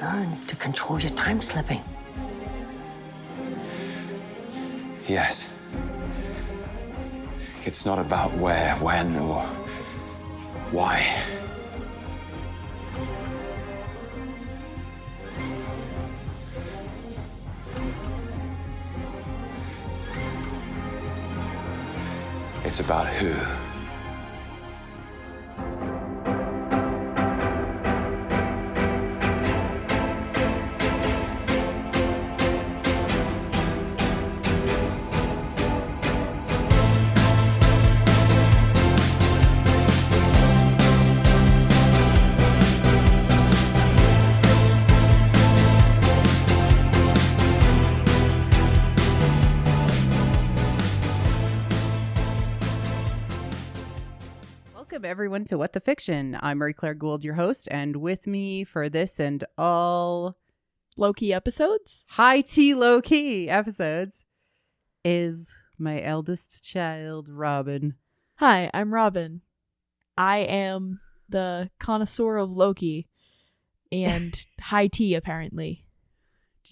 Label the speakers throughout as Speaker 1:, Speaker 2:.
Speaker 1: learn to control your time slipping.
Speaker 2: Yes. It's not about where, when, or why. It's about who.
Speaker 3: Welcome everyone to What the Fiction. I'm Marie-Claire Gould, your host, and with me for this and all
Speaker 4: Loki episodes?
Speaker 3: high tea low key episodes is my eldest child, Robin.
Speaker 4: Hi, I'm Robin. I am the connoisseur of Loki and high tea, apparently.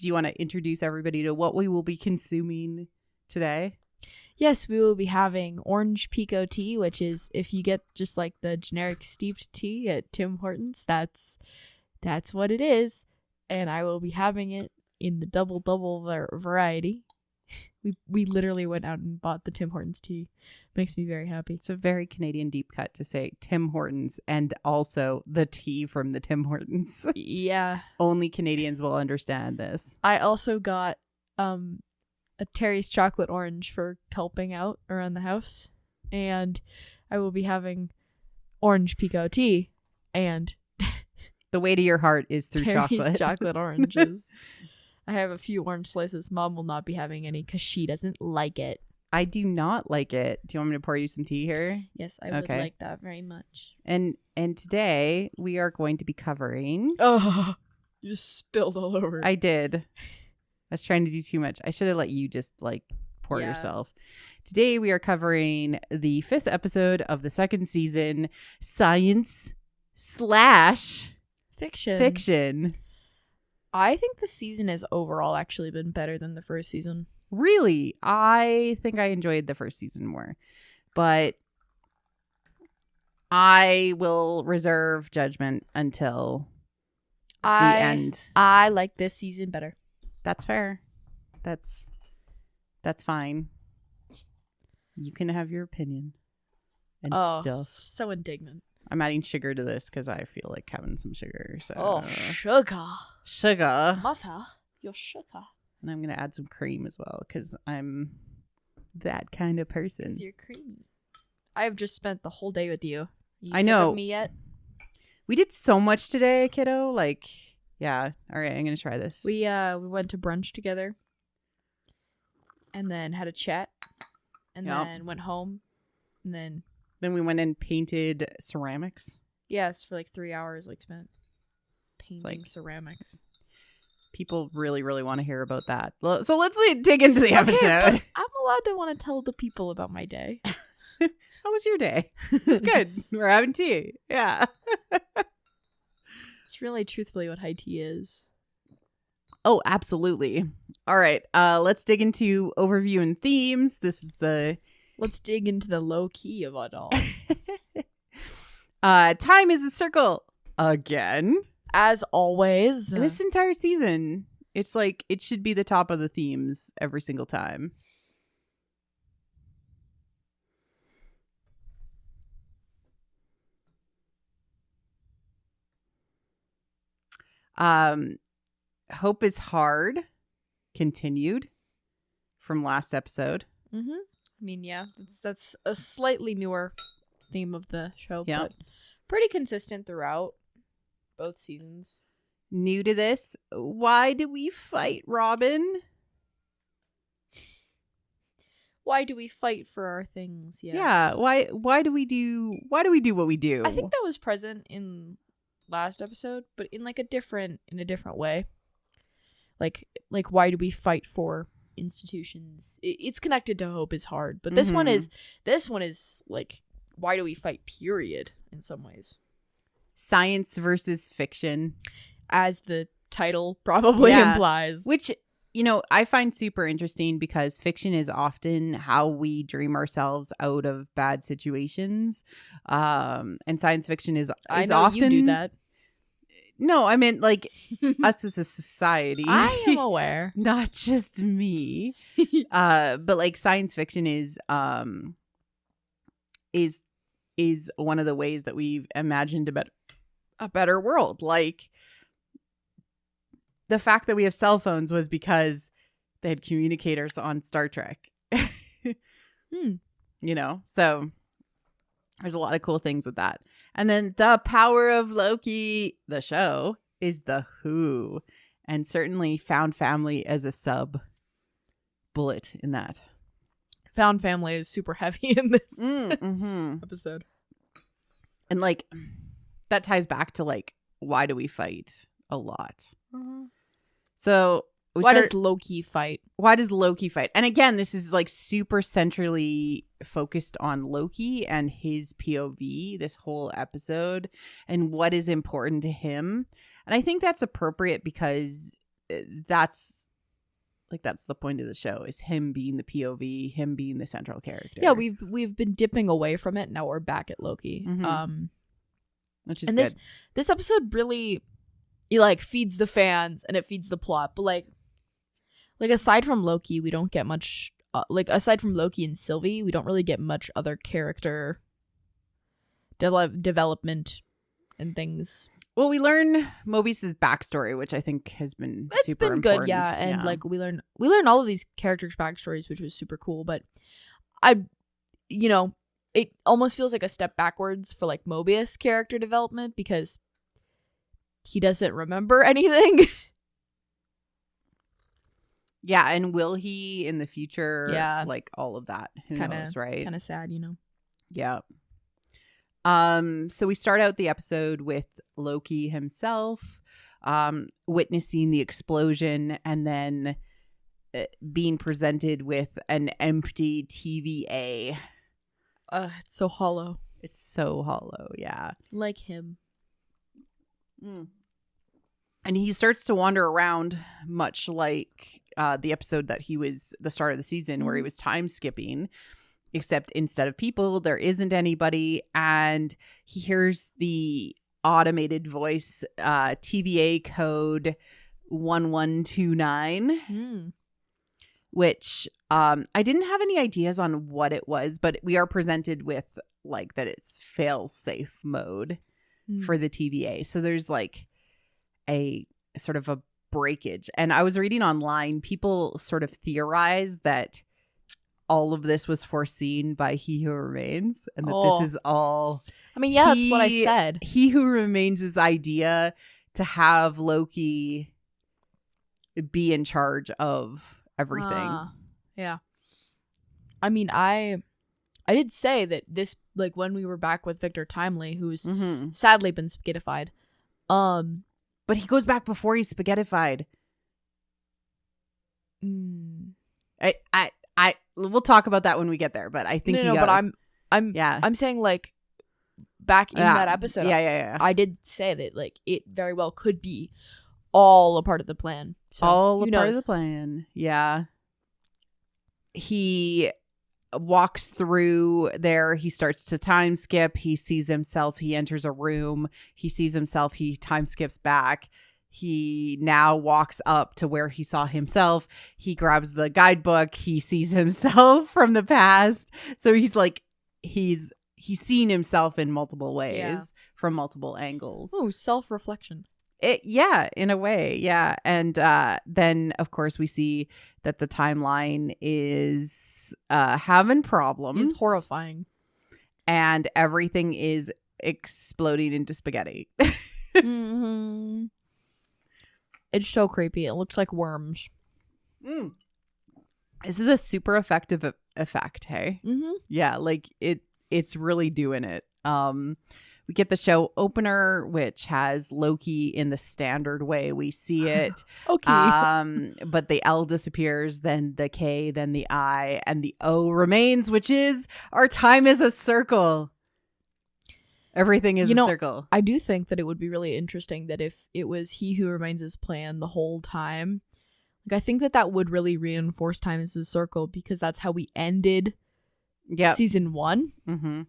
Speaker 3: Do you want to introduce everybody to what we will be consuming today?
Speaker 4: Yes, we will be having orange pico tea, which is if you get just like the generic steeped tea at Tim Hortons, that's what it is. And I will be having it in the double variety. We literally went out and bought the Tim Hortons tea. Makes me very happy.
Speaker 3: It's a very Canadian deep cut to say Tim Hortons and also the tea from the Tim Hortons.
Speaker 4: Yeah.
Speaker 3: Only Canadians will understand this.
Speaker 4: I also got a Terry's chocolate orange for helping out around the house, and I will be having orange pico tea and
Speaker 3: The way to your heart is through
Speaker 4: Terry's
Speaker 3: chocolate.
Speaker 4: oranges. I have a few orange slices. Mom will not be having any because she doesn't like it.
Speaker 3: I do not like it. Do you want me to pour you some tea here?
Speaker 4: Yes, I would
Speaker 3: Okay.
Speaker 4: like that very much.
Speaker 3: And today we are going to be covering.
Speaker 4: Oh, you just spilled all over.
Speaker 3: I did. I was trying to do too much. I should have let you just like pour
Speaker 4: Yeah.
Speaker 3: yourself. Today we are covering the 5th episode of the 2nd season, Science / Fiction.
Speaker 4: I think the season has overall actually been better than the first season.
Speaker 3: Really, I think I enjoyed the first season more, but I will reserve judgment until the end.
Speaker 4: I like this season better.
Speaker 3: That's fair. That's fine. You can have your opinion and stuff.
Speaker 4: So indignant.
Speaker 3: I'm adding sugar to this because I feel like having some sugar. So
Speaker 4: Sugar.
Speaker 3: sugar,
Speaker 4: Mother, your sugar.
Speaker 3: and I'm gonna add some cream as well because I'm that kind of person.
Speaker 4: Because you're creamy. I have just spent the whole day with you.
Speaker 3: I
Speaker 4: sick
Speaker 3: know.
Speaker 4: of me yet?
Speaker 3: We did so much today, kiddo. Like, yeah. All right, I'm gonna try this.
Speaker 4: We went to brunch together, and then had a chat, and
Speaker 3: Yep.
Speaker 4: then went home, and then
Speaker 3: Then we went and painted ceramics.
Speaker 4: yes, for like 3 hours, like spent painting
Speaker 3: like-
Speaker 4: ceramics.
Speaker 3: People really, really want to hear about that. So let's dig into the
Speaker 4: Okay,
Speaker 3: episode.
Speaker 4: but I'm allowed to want to tell the people about my day.
Speaker 3: How was your day? It's good. We're having tea. Yeah.
Speaker 4: It's really truthfully what high tea is.
Speaker 3: Oh, absolutely. All right. Let's dig into overview and themes. This is the
Speaker 4: Let's dig into the low key of it all.
Speaker 3: time is a circle again.
Speaker 4: As always.
Speaker 3: This entire season, it's like it should be the top of the themes every single time. Hope is hard continued from last episode.
Speaker 4: Mm-hmm. I mean, yeah, that's a slightly newer theme of the show,
Speaker 3: Yep.
Speaker 4: but pretty consistent throughout both seasons.
Speaker 3: New to this, why do we fight, Robin?
Speaker 4: Why do we fight for our things? Yes.
Speaker 3: Yeah, why do we do what we do?
Speaker 4: I think that was present in last episode, but in a different way. Like why do we fight for institutions? It's connected to hope is hard, but this one is like why do we fight? Period. In some ways,
Speaker 3: science versus fiction.
Speaker 4: as the title probably implies.
Speaker 3: Which, I find super interesting because fiction is often how we dream ourselves out of bad situations. And science fiction is
Speaker 4: I know
Speaker 3: often...
Speaker 4: you do that.
Speaker 3: No, I meant like us as a society.
Speaker 4: I am aware.
Speaker 3: Not just me. But like science fiction is one of the ways that we've imagined a better world. Like the fact that we have cell phones was because they had communicators on Star Trek. So there's a lot of cool things with that. And then the power of Loki, the show, is the Who. And certainly found family as a sub bullet in that.
Speaker 4: Found family is super heavy in this episode.
Speaker 3: And like that ties back to like, why do we fight a lot? So
Speaker 4: why does Loki fight?
Speaker 3: Why does Loki fight? And again, this is like super centrally focused on Loki and his POV this whole episode and what is important to him. And I think that's appropriate because that's the point of the show, is him being the POV, him being the central character.
Speaker 4: Yeah, we've been dipping away from it. Now we're back at Loki.
Speaker 3: Which is
Speaker 4: and
Speaker 3: good.
Speaker 4: This episode really like feeds the fans and it feeds the plot, but like aside from Loki, we don't get much. Aside from Loki and Sylvie, we don't really get much other character development and things.
Speaker 3: Well, we learn Mobius's backstory, which I think has been super important.
Speaker 4: Good, yeah. And like we learn all of these characters' backstories, which was super cool. But it almost feels like a step backwards for like Mobius character development because he doesn't remember anything.
Speaker 3: Yeah, and will he in the future?
Speaker 4: Yeah,
Speaker 3: like all of that. Who knows, right?
Speaker 4: Kind of sad,
Speaker 3: Yeah. So we start out the episode with Loki himself, witnessing the explosion and then being presented with an empty TVA.
Speaker 4: It's so hollow.
Speaker 3: It's so hollow, yeah.
Speaker 4: Like him.
Speaker 3: And he starts to wander around, much like the episode that he was the start of the season where he was time skipping, except instead of people, there isn't anybody. And he hears the automated voice, TVA code 1129, which I didn't have any ideas on what it was, but we are presented with like that it's fail-safe mode for the TVA. So there's like a sort of a breakage. And I was reading online, people sort of theorize that all of this was foreseen by He Who Remains and that this is all...
Speaker 4: I mean, yeah, that's what I said.
Speaker 3: He Who Remains' idea to have Loki be in charge of everything.
Speaker 4: Yeah. I mean, I did say that this, like, when we were back with Victor Timely, who's sadly been spaghettified.
Speaker 3: But he goes back before he's spaghettified. We'll talk about that when we get there, but I think
Speaker 4: but I'm saying, like, back in that episode, I did say that, like, it very well could be all a part of the plan. So
Speaker 3: all a part of the plan. Yeah. He walks through there. He starts to time skip. He sees himself. He enters a room. He sees himself. He time skips back. He now walks up to where he saw himself. He grabs the guidebook. He sees himself from the past. So he's like, he's seen himself in multiple ways from multiple angles.
Speaker 4: Oh, self-reflection.
Speaker 3: In a way. Yeah. And then, of course, we see that the timeline is having problems.
Speaker 4: It's horrifying.
Speaker 3: And everything is exploding into spaghetti.
Speaker 4: It's so creepy. It looks like worms.
Speaker 3: This is a super effective effect, hey? Yeah, like it's really doing it. We get the show opener, which has Loki in the standard way we see it.
Speaker 4: Okay.
Speaker 3: But the L disappears, then the K, then the I, and the O remains, which is our time is a circle. Everything is a circle.
Speaker 4: I do think that it would be really interesting that if it was He Who Remains His plan the whole time, like I think that would really reinforce time as a circle, because that's how we ended season 1.
Speaker 3: Mm-hmm.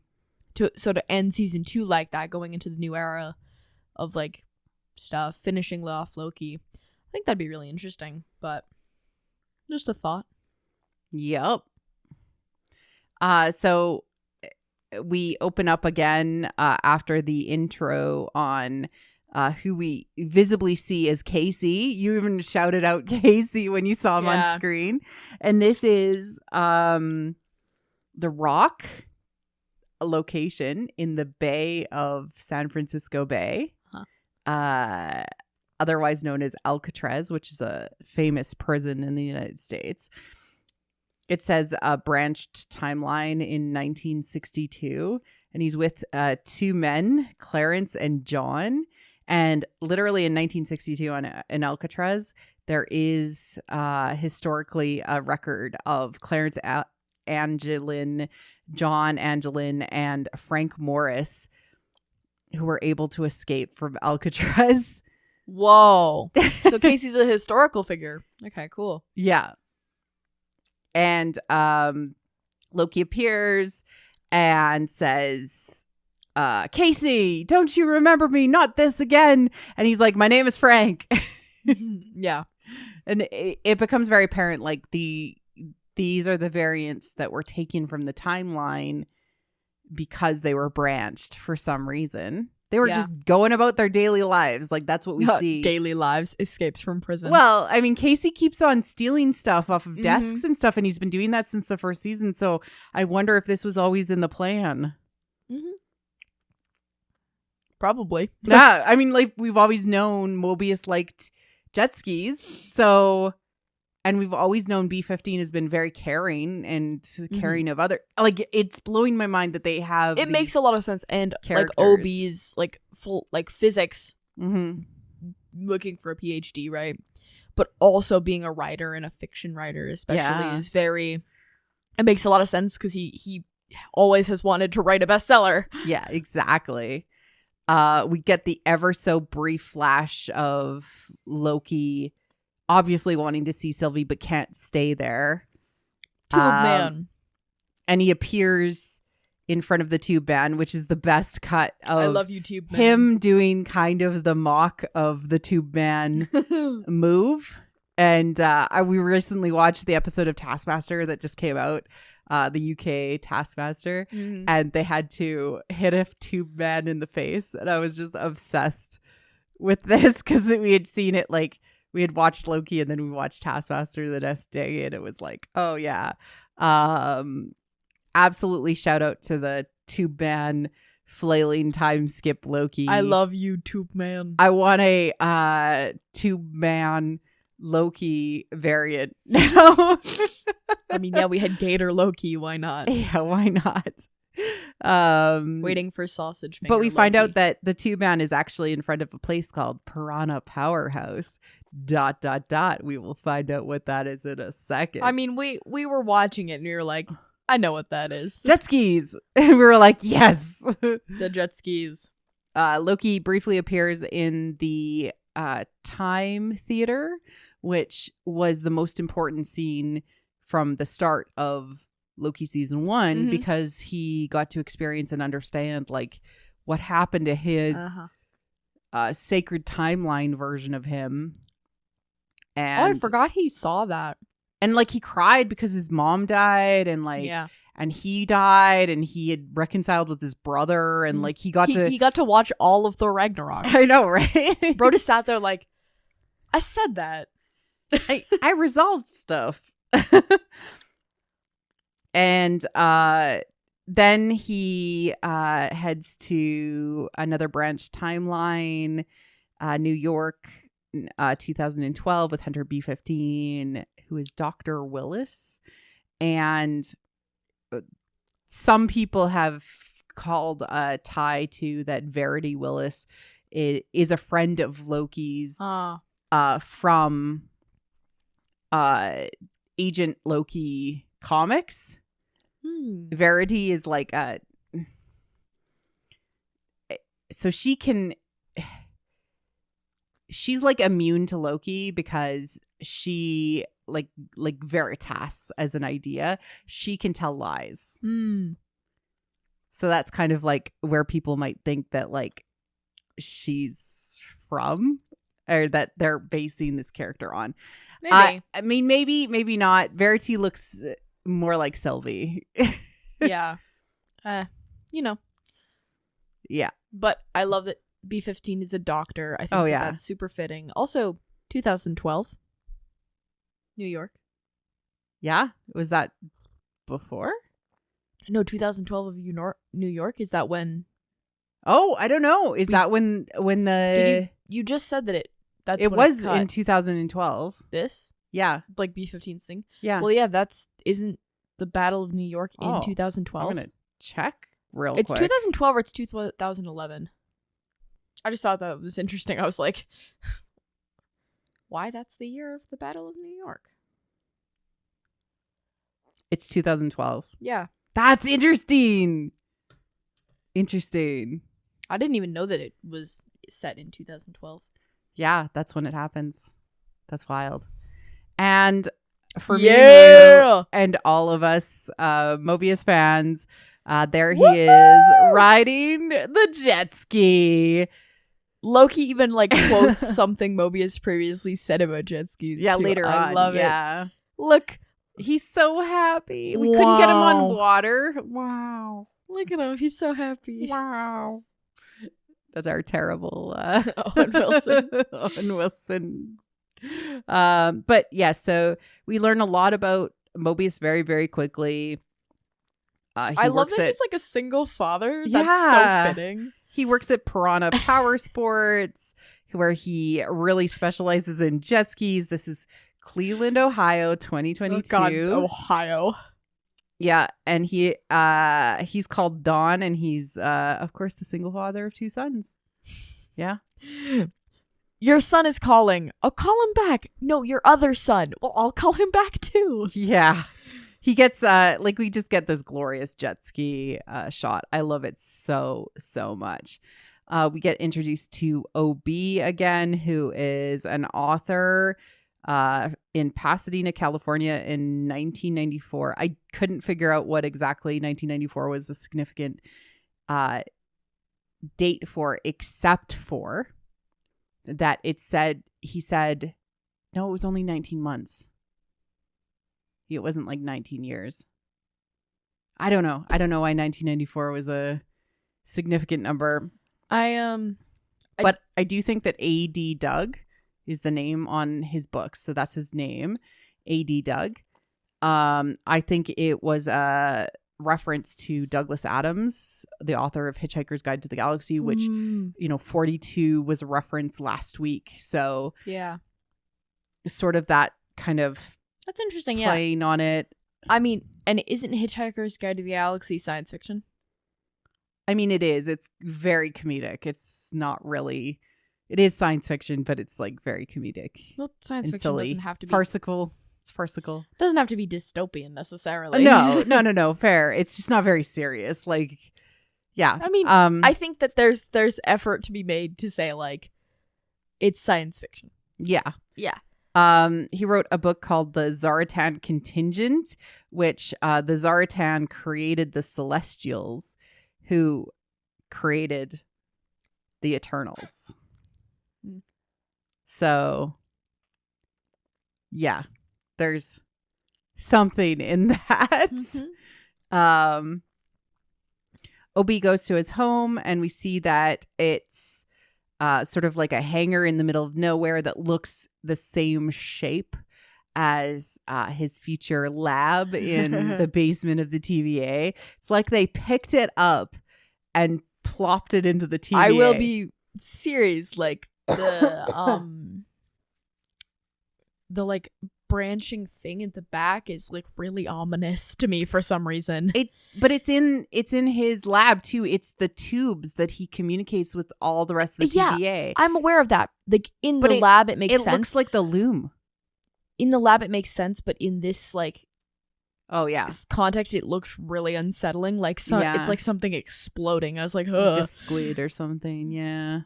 Speaker 4: To end season 2 like that, going into the new era of like stuff, finishing off Loki. I think that'd be really interesting, but just a thought.
Speaker 3: Yep. So we open up again after the intro on who we visibly see as Casey. You even shouted out Casey when you saw him on screen. And this is the Rock, a location in the Bay of San Francisco Bay, otherwise known as Alcatraz, which is a famous prison in the United States. It says a branched timeline in 1962, and he's with 2 men, Clarence and John. And literally in 1962 in Alcatraz, there is historically a record of Clarence Angelin, John Angelin, and Frank Morris, who were able to escape from Alcatraz.
Speaker 4: Whoa. So Casey's a historical figure. Okay, cool.
Speaker 3: Yeah. And Loki appears and says, Casey, don't you remember me? Not this again. And he's like, my name is Frank.
Speaker 4: Yeah.
Speaker 3: And it becomes very apparent, like, these are the variants that were taken from the timeline because they were branched for some reason. They were just going about their daily lives. Like, that's what we see.
Speaker 4: Daily lives, escapes from prison.
Speaker 3: Well, I mean, Casey keeps on stealing stuff off of desks and stuff, and he's been doing that since the first season. So I wonder if this was always in the plan.
Speaker 4: Mm-hmm. Probably.
Speaker 3: Yeah, I mean, like, we've always known Mobius liked jet skis. So, and we've always known B-15 has been very caring and caring of other. Like, it's blowing my mind that they have.
Speaker 4: It makes a lot of sense. And
Speaker 3: characters.
Speaker 4: like OB's like full like physics, looking for a PhD, right? But also being a writer and a fiction writer, especially, is very. It makes a lot of sense because he always has wanted to write a bestseller.
Speaker 3: Yeah, exactly. We get the ever so brief flash of Loki obviously wanting to see Sylvie but can't stay there.
Speaker 4: Tube man.
Speaker 3: And he appears in front of the tube man, which is the best cut of
Speaker 4: I love you, tube man.
Speaker 3: Him doing kind of the mock of the tube man move. And we recently watched the episode of Taskmaster that just came out, the UK Taskmaster, and they had to hit a tube man in the face. And I was just obsessed with this because we had seen it, like, we had watched Loki and then we watched Taskmaster the next day, and it was like, oh yeah. Absolutely shout out to the tube man flailing time skip Loki.
Speaker 4: I love you, tube man.
Speaker 3: I want a tube man Loki variant now.
Speaker 4: I mean, yeah, we had Gator Loki. Why not?
Speaker 3: Yeah, why not?
Speaker 4: Waiting for sausage finger
Speaker 3: but we find
Speaker 4: Loki.
Speaker 3: out that the tube man is actually in front of a place called Piranha Powerhouse. ... We will find out what that is in a second.
Speaker 4: I mean, we were watching it and we were like, I know what that is.
Speaker 3: Jet skis. And we were like, yes.
Speaker 4: The jet skis.
Speaker 3: Loki briefly appears in the Time Theater, which was the most important scene from the start of Loki season 1 because he got to experience and understand, like, what happened to his sacred timeline version of him. And
Speaker 4: I forgot he saw that.
Speaker 3: And, like, he cried because his mom died, and, like, and he died, and he had reconciled with his brother, and, like, he got
Speaker 4: to watch all of Thor Ragnarok.
Speaker 3: I know, right?
Speaker 4: Bro just sat there like, I said that.
Speaker 3: I resolved stuff. And then he heads to another branch timeline, New York, 2012, with Hunter B-15, who is Dr. Willis. And some people have called a tie to that Verity Willis is a friend of Loki's from Agent Loki comics. Verity is like so she's like immune to Loki because she like Veritas as an idea, she can tell lies. So that's kind of like where people might think that like she's from, or that they're basing this character on.
Speaker 4: Maybe.
Speaker 3: I mean, maybe not. Verity looks more like Sylvie.
Speaker 4: Yeah. You know.
Speaker 3: Yeah.
Speaker 4: But I love that B-15 is a doctor. I think that's super fitting. Also, 2012. New York.
Speaker 3: Yeah? Was that before?
Speaker 4: No, 2012 of New York. Is that when?
Speaker 3: Oh, I don't know. Is that when the...
Speaker 4: You just said that that's
Speaker 3: it
Speaker 4: when
Speaker 3: was
Speaker 4: it cut.
Speaker 3: in 2012.
Speaker 4: This?
Speaker 3: Yeah.
Speaker 4: Like B-15's thing?
Speaker 3: Yeah.
Speaker 4: Well, yeah, isn't the Battle of New York in 2012?
Speaker 3: I'm going to check real quick.
Speaker 4: It's 2012 or it's 2011. I just thought that was interesting. I was like, why that's the year of the Battle of New York?
Speaker 3: It's 2012.
Speaker 4: Yeah.
Speaker 3: That's interesting. Interesting.
Speaker 4: I didn't even know that it was set in 2012.
Speaker 3: Yeah, that's when it happens. That's wild. And for me and all of us Mobius fans, there he is riding the jet ski.
Speaker 4: Loki even like quotes something Mobius previously said about jet skis.
Speaker 3: Yeah,
Speaker 4: too.
Speaker 3: later on.
Speaker 4: I love it.
Speaker 3: Look, he's so happy. We couldn't get him on water. Wow.
Speaker 4: Look at him. He's so happy.
Speaker 3: Wow. That's our terrible
Speaker 4: Owen Wilson.
Speaker 3: Owen Wilson. But yeah, so we learn a lot about Mobius very, very quickly.
Speaker 4: I love that he's like a single father. That's so fitting.
Speaker 3: He works at Piranha Power Sports, where he really specializes in jet skis. This is Cleveland, Ohio, 2022.
Speaker 4: Oh God, Ohio.
Speaker 3: Yeah, and he's called Don, and he's of course the single father of 2 sons. Yeah.
Speaker 4: Your son is calling. I'll call him back. No, your other son. Well, I'll call him back too.
Speaker 3: Yeah. He gets we just get this glorious jet ski shot. I love it so much. We get introduced to OB again, who is an author in Pasadena, California in 1994. I couldn't figure out what exactly 1994 was a significant date for, except for that he said, no, it was only 19 months. It wasn't like 19 years. I don't know why 1994 was a significant number. But I do think that A.D. Doug is the name on his books. So that's his name, A.D. Doug. I think it was a reference to Douglas Adams, the author of Hitchhiker's Guide to the Galaxy, which, 42 was a reference last week. So
Speaker 4: yeah,
Speaker 3: sort of that kind of
Speaker 4: that's interesting.
Speaker 3: Playing on it.
Speaker 4: I mean, and isn't Hitchhiker's Guide to the Galaxy science fiction?
Speaker 3: I mean, it is. It's very comedic. It's not really. It is science fiction, but it's like very comedic.
Speaker 4: Well, science fiction
Speaker 3: silly.
Speaker 4: Doesn't have to be
Speaker 3: farcical. It's farcical.
Speaker 4: Doesn't have to be dystopian necessarily.
Speaker 3: No. Fair. It's just not very serious. Like, yeah.
Speaker 4: I mean, I think that there's effort to be made to say like it's science fiction.
Speaker 3: Yeah.
Speaker 4: Yeah.
Speaker 3: He wrote a book called The Zaratan Contingent, which the Zaratan created the Celestials, who created the Eternals. So, yeah, there's something in that. Mm-hmm. OB goes to his home, and we see that it's sort of like a hangar in the middle of nowhere that looks the same shape as his future lab in the basement of the TVA. It's like they picked it up and plopped it into the TVA.
Speaker 4: I will be serious, like the like branching thing at the back is like really ominous to me for some reason.
Speaker 3: But it's in his lab too. It's the tubes that he communicates with all the rest of the TVA.
Speaker 4: Yeah, I'm aware of that. Like in the lab, it makes sense.
Speaker 3: It looks like the loom.
Speaker 4: In the lab, it makes sense, but in this like
Speaker 3: Oh yeah.
Speaker 4: context, it looks really unsettling. Like
Speaker 3: Yeah.
Speaker 4: it's like something exploding. I was like,
Speaker 3: Like
Speaker 4: ugh.
Speaker 3: a squid or something. Yeah.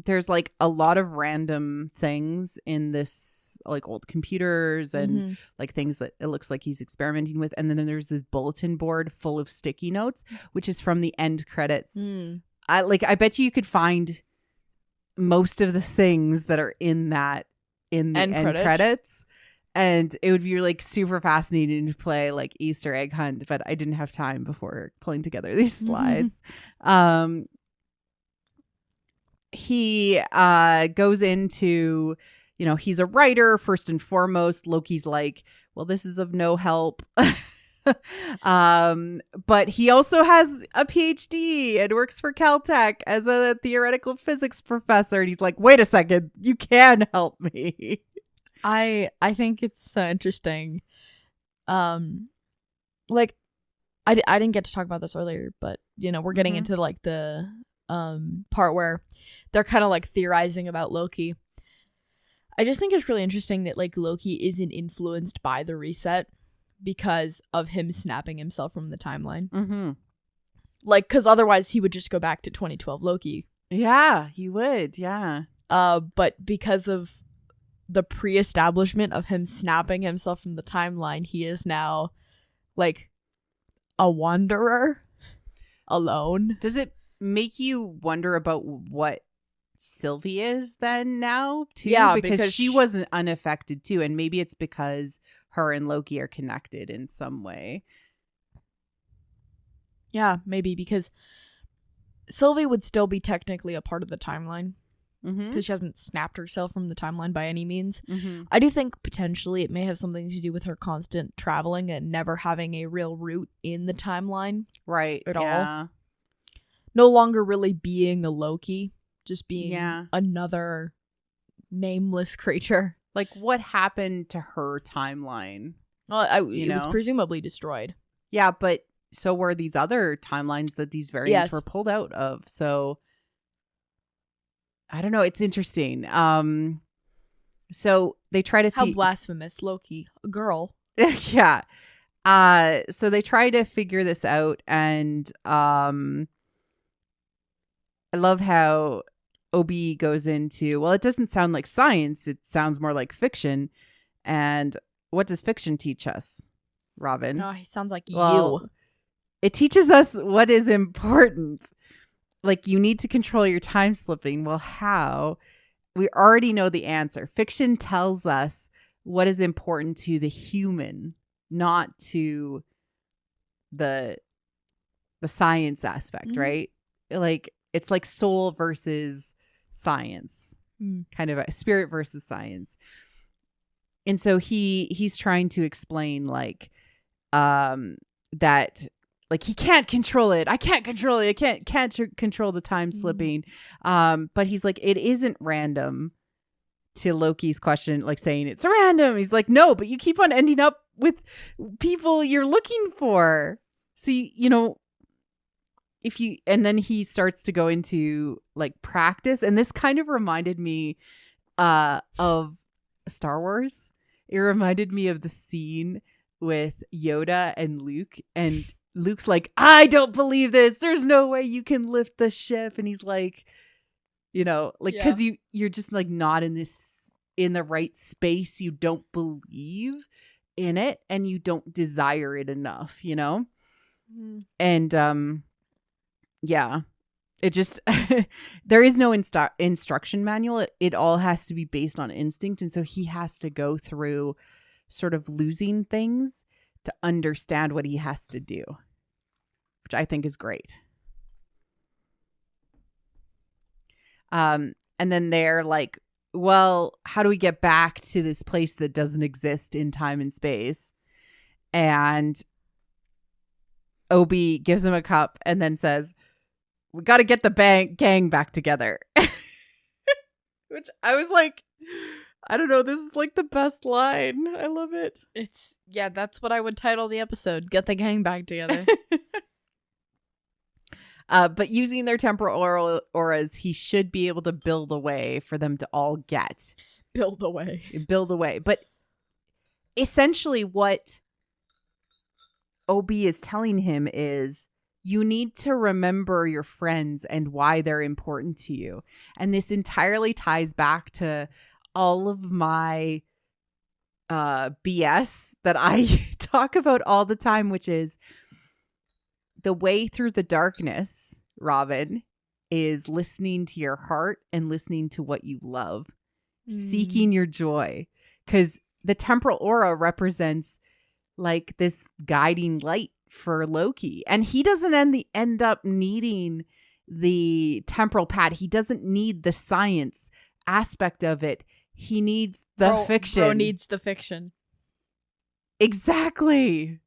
Speaker 3: There's like a lot of random things in this, like old computers and like things that it looks like he's experimenting with. And then there's this bulletin board full of sticky notes, which is from the end credits. I bet you could find most of the things that are in the end credits. And it would be like super fascinating to play like Easter egg hunt, but I didn't have time before pulling together these slides. He goes into, he's a writer first and foremost. Loki's like, well, this is of no help. But he also has a PhD and works for Caltech as a theoretical physics professor. And he's like, wait a second, you can help me.
Speaker 4: I think it's interesting. Like I didn't get to talk about this earlier, but we're getting into like the part where they're kind of like theorizing about Loki. I just think it's really interesting that like Loki isn't influenced by the reset because of him snapping himself from the timeline. Like, because otherwise he would just go back to 2012 Loki.
Speaker 3: Yeah, he would. Yeah.
Speaker 4: But because of the pre-establishment of him snapping himself from the timeline, he is now like a wanderer alone.
Speaker 3: Does it make you wonder about what Sylvie is then now too?
Speaker 4: Yeah,
Speaker 3: because she wasn't unaffected too, and maybe it's because her and Loki are connected in some way.
Speaker 4: Yeah, maybe because Sylvie would still be technically a part of the timeline because she hasn't snapped herself from the timeline by any means. I do think potentially it may have something to do with her constant traveling and never having a real root in the timeline,
Speaker 3: right?
Speaker 4: At all. No longer really being a Loki, just being another nameless creature.
Speaker 3: Like, what happened to her timeline?
Speaker 4: Well, it was presumably destroyed.
Speaker 3: Yeah, but so were these other timelines that these variants were pulled out of. So I don't know. It's interesting. So they try to
Speaker 4: how blasphemous, Loki, a girl.
Speaker 3: Yeah. So they try to figure this out, and I love how Obi goes into, well, it doesn't sound like science. It sounds more like fiction. And what does fiction teach us, Robin?
Speaker 4: Oh, he sounds like
Speaker 3: you. It teaches us what is important. Like, you need to control your time slipping. Well, how? We already know the answer. Fiction tells us what is important to the human, not to the science aspect, right? Like, it's like soul versus science, kind of a spirit versus science. And so he's trying to explain like that, like, he can't control it. I can't control it. I can't control the time slipping. But he's like, it isn't random, to Loki's question, like saying it's random. He's like, no, but you keep on ending up with people you're looking for. So you know, if you, and then he starts to go into like practice, and this kind of reminded me of Star Wars. It reminded me of the scene with Yoda and Luke, and Luke's like, I don't believe this. There's no way you can lift the ship. And he's like, you know, like, because you're just like not in the right space. You don't believe in it, and you don't desire it enough, you know? And yeah, it just there is no instruction manual. It all has to be based on instinct. And so he has to go through sort of losing things to understand what he has to do, which I think is great. And then they're like, well, how do we get back to this place that doesn't exist in time and space? And Obi gives him a cup and then says, we got to get the gang back together. Which I was like, I don't know. This is like the best line. I love it.
Speaker 4: That's what I would title the episode. Get the gang back together.
Speaker 3: But using their temporal auras, he should be able to build a way for them to all get.
Speaker 4: Build a way.
Speaker 3: But essentially what Obi is telling him is you need to remember your friends and why they're important to you. And this entirely ties back to all of my BS that I talk about all the time, which is the way through the darkness, Robin, is listening to your heart and listening to what you love, seeking your joy. Because the temporal aura represents like this guiding light for Loki. And he doesn't end up needing the temporal pad. He doesn't need the science aspect of it. He needs the fiction.
Speaker 4: Bro needs the fiction.
Speaker 3: Exactly.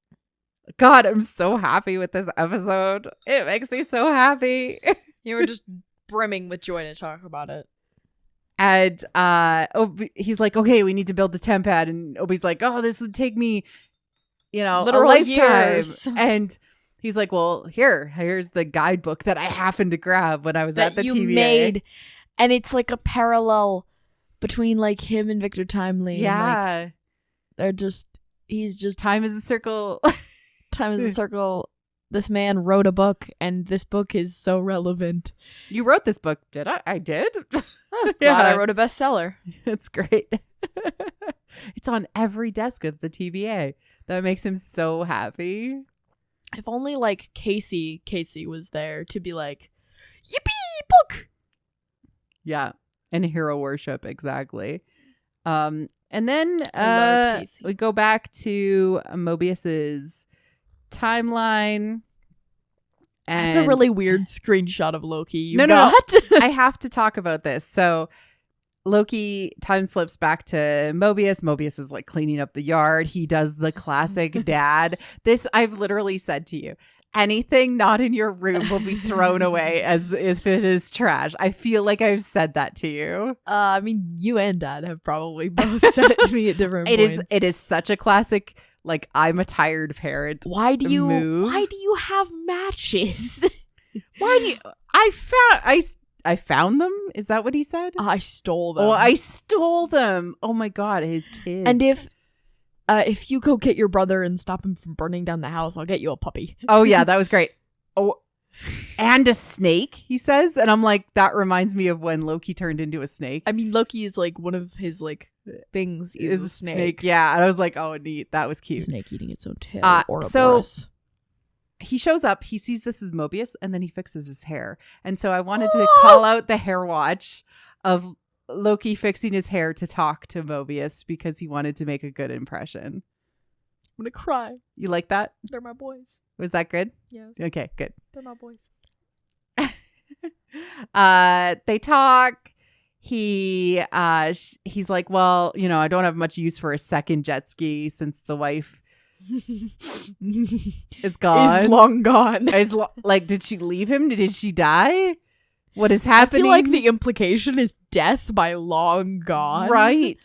Speaker 3: God, I'm so happy with this episode. It makes me so happy.
Speaker 4: You were just brimming with joy to talk about it.
Speaker 3: And he's like, okay, we need to build the temp pad. And Obi's like, oh, this would take me,
Speaker 4: literal
Speaker 3: a lifetime.
Speaker 4: years.
Speaker 3: And he's like, well, here's the guidebook that I happened to grab when I was at the TVA.
Speaker 4: Made. And it's like a parallel between like him and Victor Timely.
Speaker 3: Yeah.
Speaker 4: And, like, he's just
Speaker 3: time is a circle.
Speaker 4: Time is a circle. This man wrote a book, and this book is so relevant.
Speaker 3: You wrote this book, did I? I did.
Speaker 4: Glad I wrote a bestseller.
Speaker 3: It's great. It's on every desk of the TVA. That makes him so happy.
Speaker 4: If only like Casey was there to be like, yippee, book.
Speaker 3: Yeah, and hero worship, exactly. And then we go back to Mobius's timeline. And
Speaker 4: that's a really weird screenshot of Loki.
Speaker 3: No. I have to talk about this. So Loki time slips back to Mobius. Mobius is like cleaning up the yard. He does the classic dad. This I've literally said to you. Anything not in your room will be thrown away as if it is trash. I feel like I've said that to you.
Speaker 4: I mean, you and Dad have probably both said it to me at different points.
Speaker 3: It is such a classic, like, I'm a tired parent.
Speaker 4: Why do you have matches?
Speaker 3: I found them? Is that what he said?
Speaker 4: I stole them.
Speaker 3: Oh, I stole them. Oh my God, his kid.
Speaker 4: And if you go get your brother and stop him from burning down the house, I'll get you a puppy.
Speaker 3: Oh yeah, that was great. Oh, and a snake, he says. And I'm like, that reminds me of when Loki turned into a snake.
Speaker 4: I mean, Loki is like one of his like things is a snake.
Speaker 3: Yeah, and I was like, oh neat, that was cute.
Speaker 4: Snake eating its own tail.
Speaker 3: So he shows up, he sees this is Mobius, and then he fixes his hair. And so I wanted to call out the hair watch of Loki fixing his hair to talk to Mobius because he wanted to make a good impression.
Speaker 4: I'm gonna cry.
Speaker 3: You like that?
Speaker 4: They're my boys.
Speaker 3: Was that good?
Speaker 4: Yes.
Speaker 3: Okay, good.
Speaker 4: They're my boys.
Speaker 3: They talk. He's like, well, I don't have much use for a second jet ski since the wife is gone.
Speaker 4: Is long gone.
Speaker 3: Like, did she leave him? Did she die? What is happening?
Speaker 4: I feel like the implication is death by long gone.
Speaker 3: Right.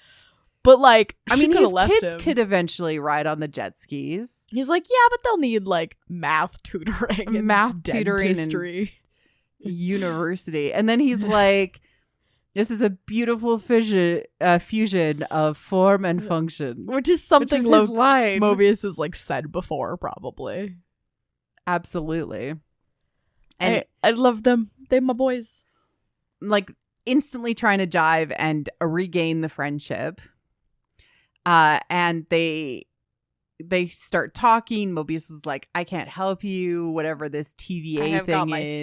Speaker 4: But like,
Speaker 3: I mean, his kids
Speaker 4: him.
Speaker 3: could eventually ride on the jet skis.
Speaker 4: He's like, yeah, but they'll need like math tutoring and
Speaker 3: university. And then he's like, this is a beautiful fusion of form and function.
Speaker 4: Which is something
Speaker 3: his line.
Speaker 4: Mobius has like said before, probably.
Speaker 3: Absolutely. And
Speaker 4: I love them. They're my boys.
Speaker 3: Like instantly trying to jive and regain the friendship. And they start talking. Mobius is like, I can't help you, whatever this TVA thing is.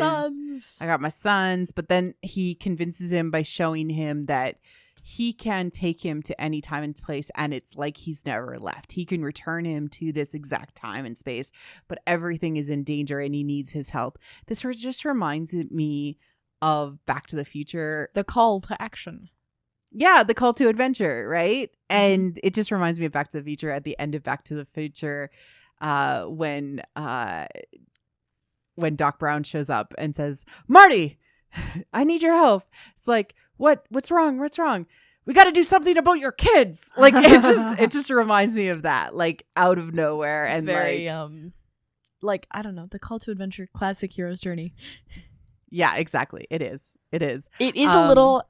Speaker 3: I got my sons. But then he convinces him by showing him that he can take him to any time and place, and it's like he's never left. He can return him to this exact time and space, but everything is in danger and he needs his help. This just reminds me of Back to the Future.
Speaker 4: The call to action.
Speaker 3: Yeah, the call to adventure, right? And it just reminds me of Back to the Future at the end of Back to the Future when Doc Brown shows up and says, Marty, I need your help. It's like, what's wrong? We got to do something about your kids. Like it just reminds me of that, like out of nowhere.
Speaker 4: It's
Speaker 3: and
Speaker 4: very like I don't know, the call to adventure, classic hero's journey.
Speaker 3: Yeah, exactly. It is.
Speaker 4: It is a little.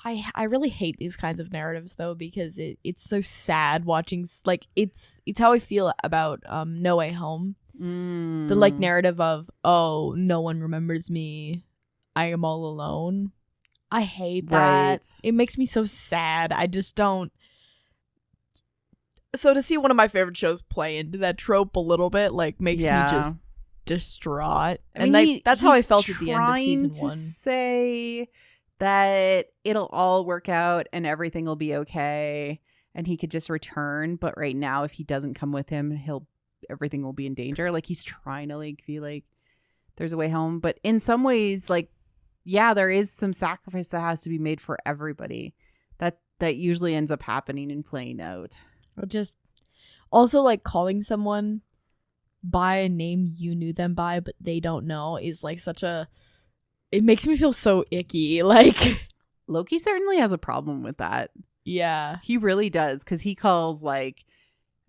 Speaker 4: I really hate these kinds of narratives though, because it's so sad watching like it's how I feel about No Way Home. The like narrative of, oh, no one remembers me, I am all alone. I hate that. Right. It makes me so sad. I just don't. So to see one of my favorite shows play into that trope a little bit, like, makes me just distraught. I mean, and that's how I felt at the end of season 1.
Speaker 3: Say that it'll all work out and everything will be okay, and he could just return. But right now, if he doesn't come with him, everything will be in danger. Like, he's trying to like feel like there's a way home, but in some ways, like, yeah, there is some sacrifice that has to be made for everybody. That usually ends up happening and playing out.
Speaker 4: Or just also like calling someone by a name you knew them by but they don't know is like it makes me feel so icky. Like,
Speaker 3: Loki certainly has a problem with that.
Speaker 4: Yeah,
Speaker 3: he really does, because he calls like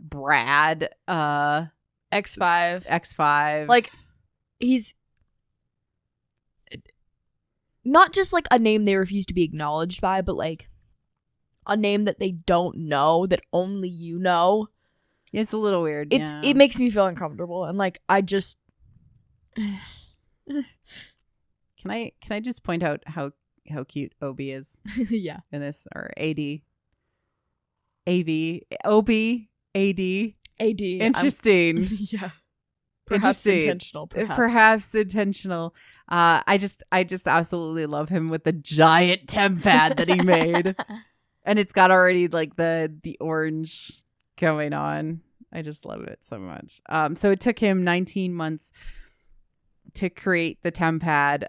Speaker 3: Brad X5.
Speaker 4: Like, he's not just like a name they refuse to be acknowledged by, but like a name that they don't know, that only you know.
Speaker 3: It's a little weird.
Speaker 4: It makes me feel uncomfortable, and like I just
Speaker 3: Can I just point out how cute Obi is?
Speaker 4: Yeah.
Speaker 3: In this, or AD. Obi, AD. Interesting.
Speaker 4: Yeah. Perhaps intentional.
Speaker 3: Perhaps intentional. I just absolutely love him with the giant temp pad that he made. And it's got already like the orange going on. I just love it so much. So it took him 19 months to create the temp pad.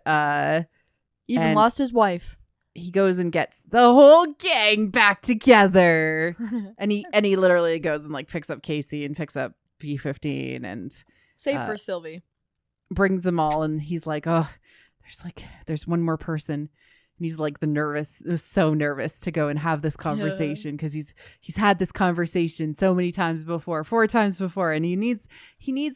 Speaker 4: Even lost his wife.
Speaker 3: He goes and gets the whole gang back together. and he literally goes and like picks up Casey and picks up B-15 and
Speaker 4: save for Sylvie.
Speaker 3: Brings them all, and he's like, oh, there's one more person. And he's like so nervous to go and have this conversation, because he's had this conversation so many times before, 4 times before, and he needs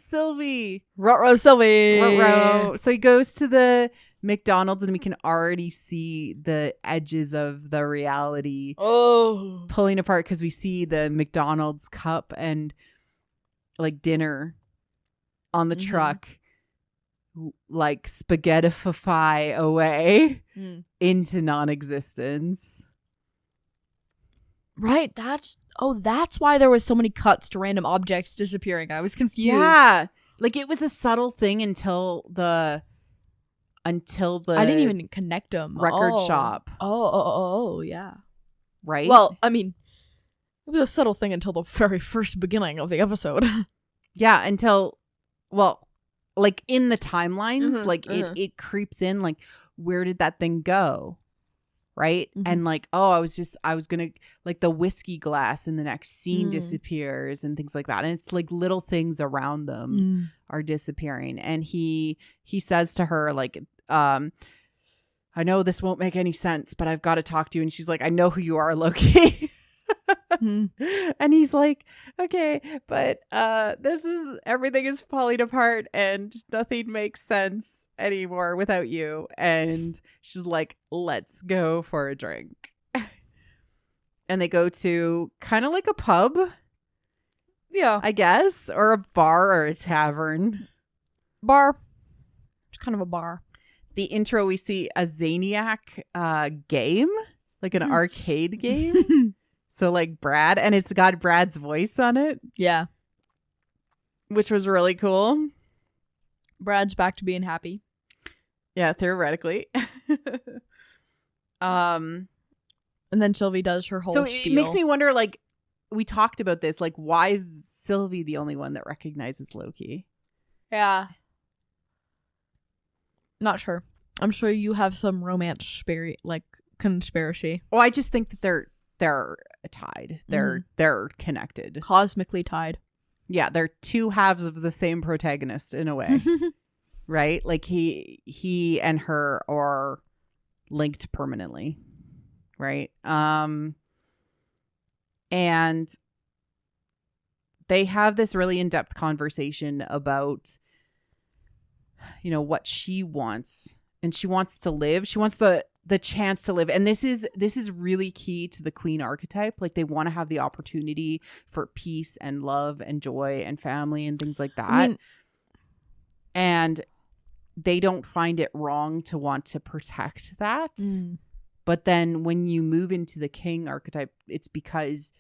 Speaker 3: Sylvie.
Speaker 4: Ruh-roh, Sylvie.
Speaker 3: Ruh-roh. So he goes to the McDonald's, and we can already see the edges of the reality pulling apart, because we see the McDonald's cup and like dinner on the truck, like spaghettify away into non-existence.
Speaker 4: Right. That's why there was so many cuts to random objects disappearing. I was confused.
Speaker 3: Yeah. Like, it was a subtle thing until the
Speaker 4: I didn't even connect them.
Speaker 3: Record shop.
Speaker 4: Oh, yeah.
Speaker 3: Right?
Speaker 4: Well, I mean, it was a subtle thing until the very first beginning of the episode.
Speaker 3: Yeah, until, well, like in the timelines, it creeps in, like, where did that thing go? Right? And like, I was gonna, like, the whiskey glass in the next scene disappears and things like that. And it's like little things around them are disappearing. And he says to her, like, I know this won't make any sense, but I've got to talk to you. And she's like, I know who you are, Loki. And he's like, okay, but everything is falling apart and nothing makes sense anymore without you. And she's like, let's go for a drink. And they go to kind of like a pub, I guess, or a bar or a tavern.
Speaker 4: It's kind of a bar.
Speaker 3: The intro, we see a Zaniac game, like an arcade game. So like Brad, and it's got Brad's voice on it.
Speaker 4: Yeah.
Speaker 3: Which was really cool.
Speaker 4: Brad's back to being happy.
Speaker 3: Yeah, theoretically.
Speaker 4: And then Sylvie does her whole spiel.
Speaker 3: It makes me wonder, like, we talked about this, like, why is Sylvie the only one that recognizes Loki?
Speaker 4: Yeah. Not sure. I'm sure you have some romance conspiracy.
Speaker 3: Oh, I just think that they're tied. They're connected.
Speaker 4: Cosmically tied.
Speaker 3: Yeah, they're two halves of the same protagonist in a way. Right? Like he and her are linked permanently. Right? And they have this really in-depth conversation about, you know, what she wants. And she wants to live. She wants the the chance to live. And this is really key to the queen archetype. Like they want to have the opportunity for peace and love and joy and family and things like that. I mean, and they don't find it wrong to want to protect that. But then when you move into the king archetype, it's because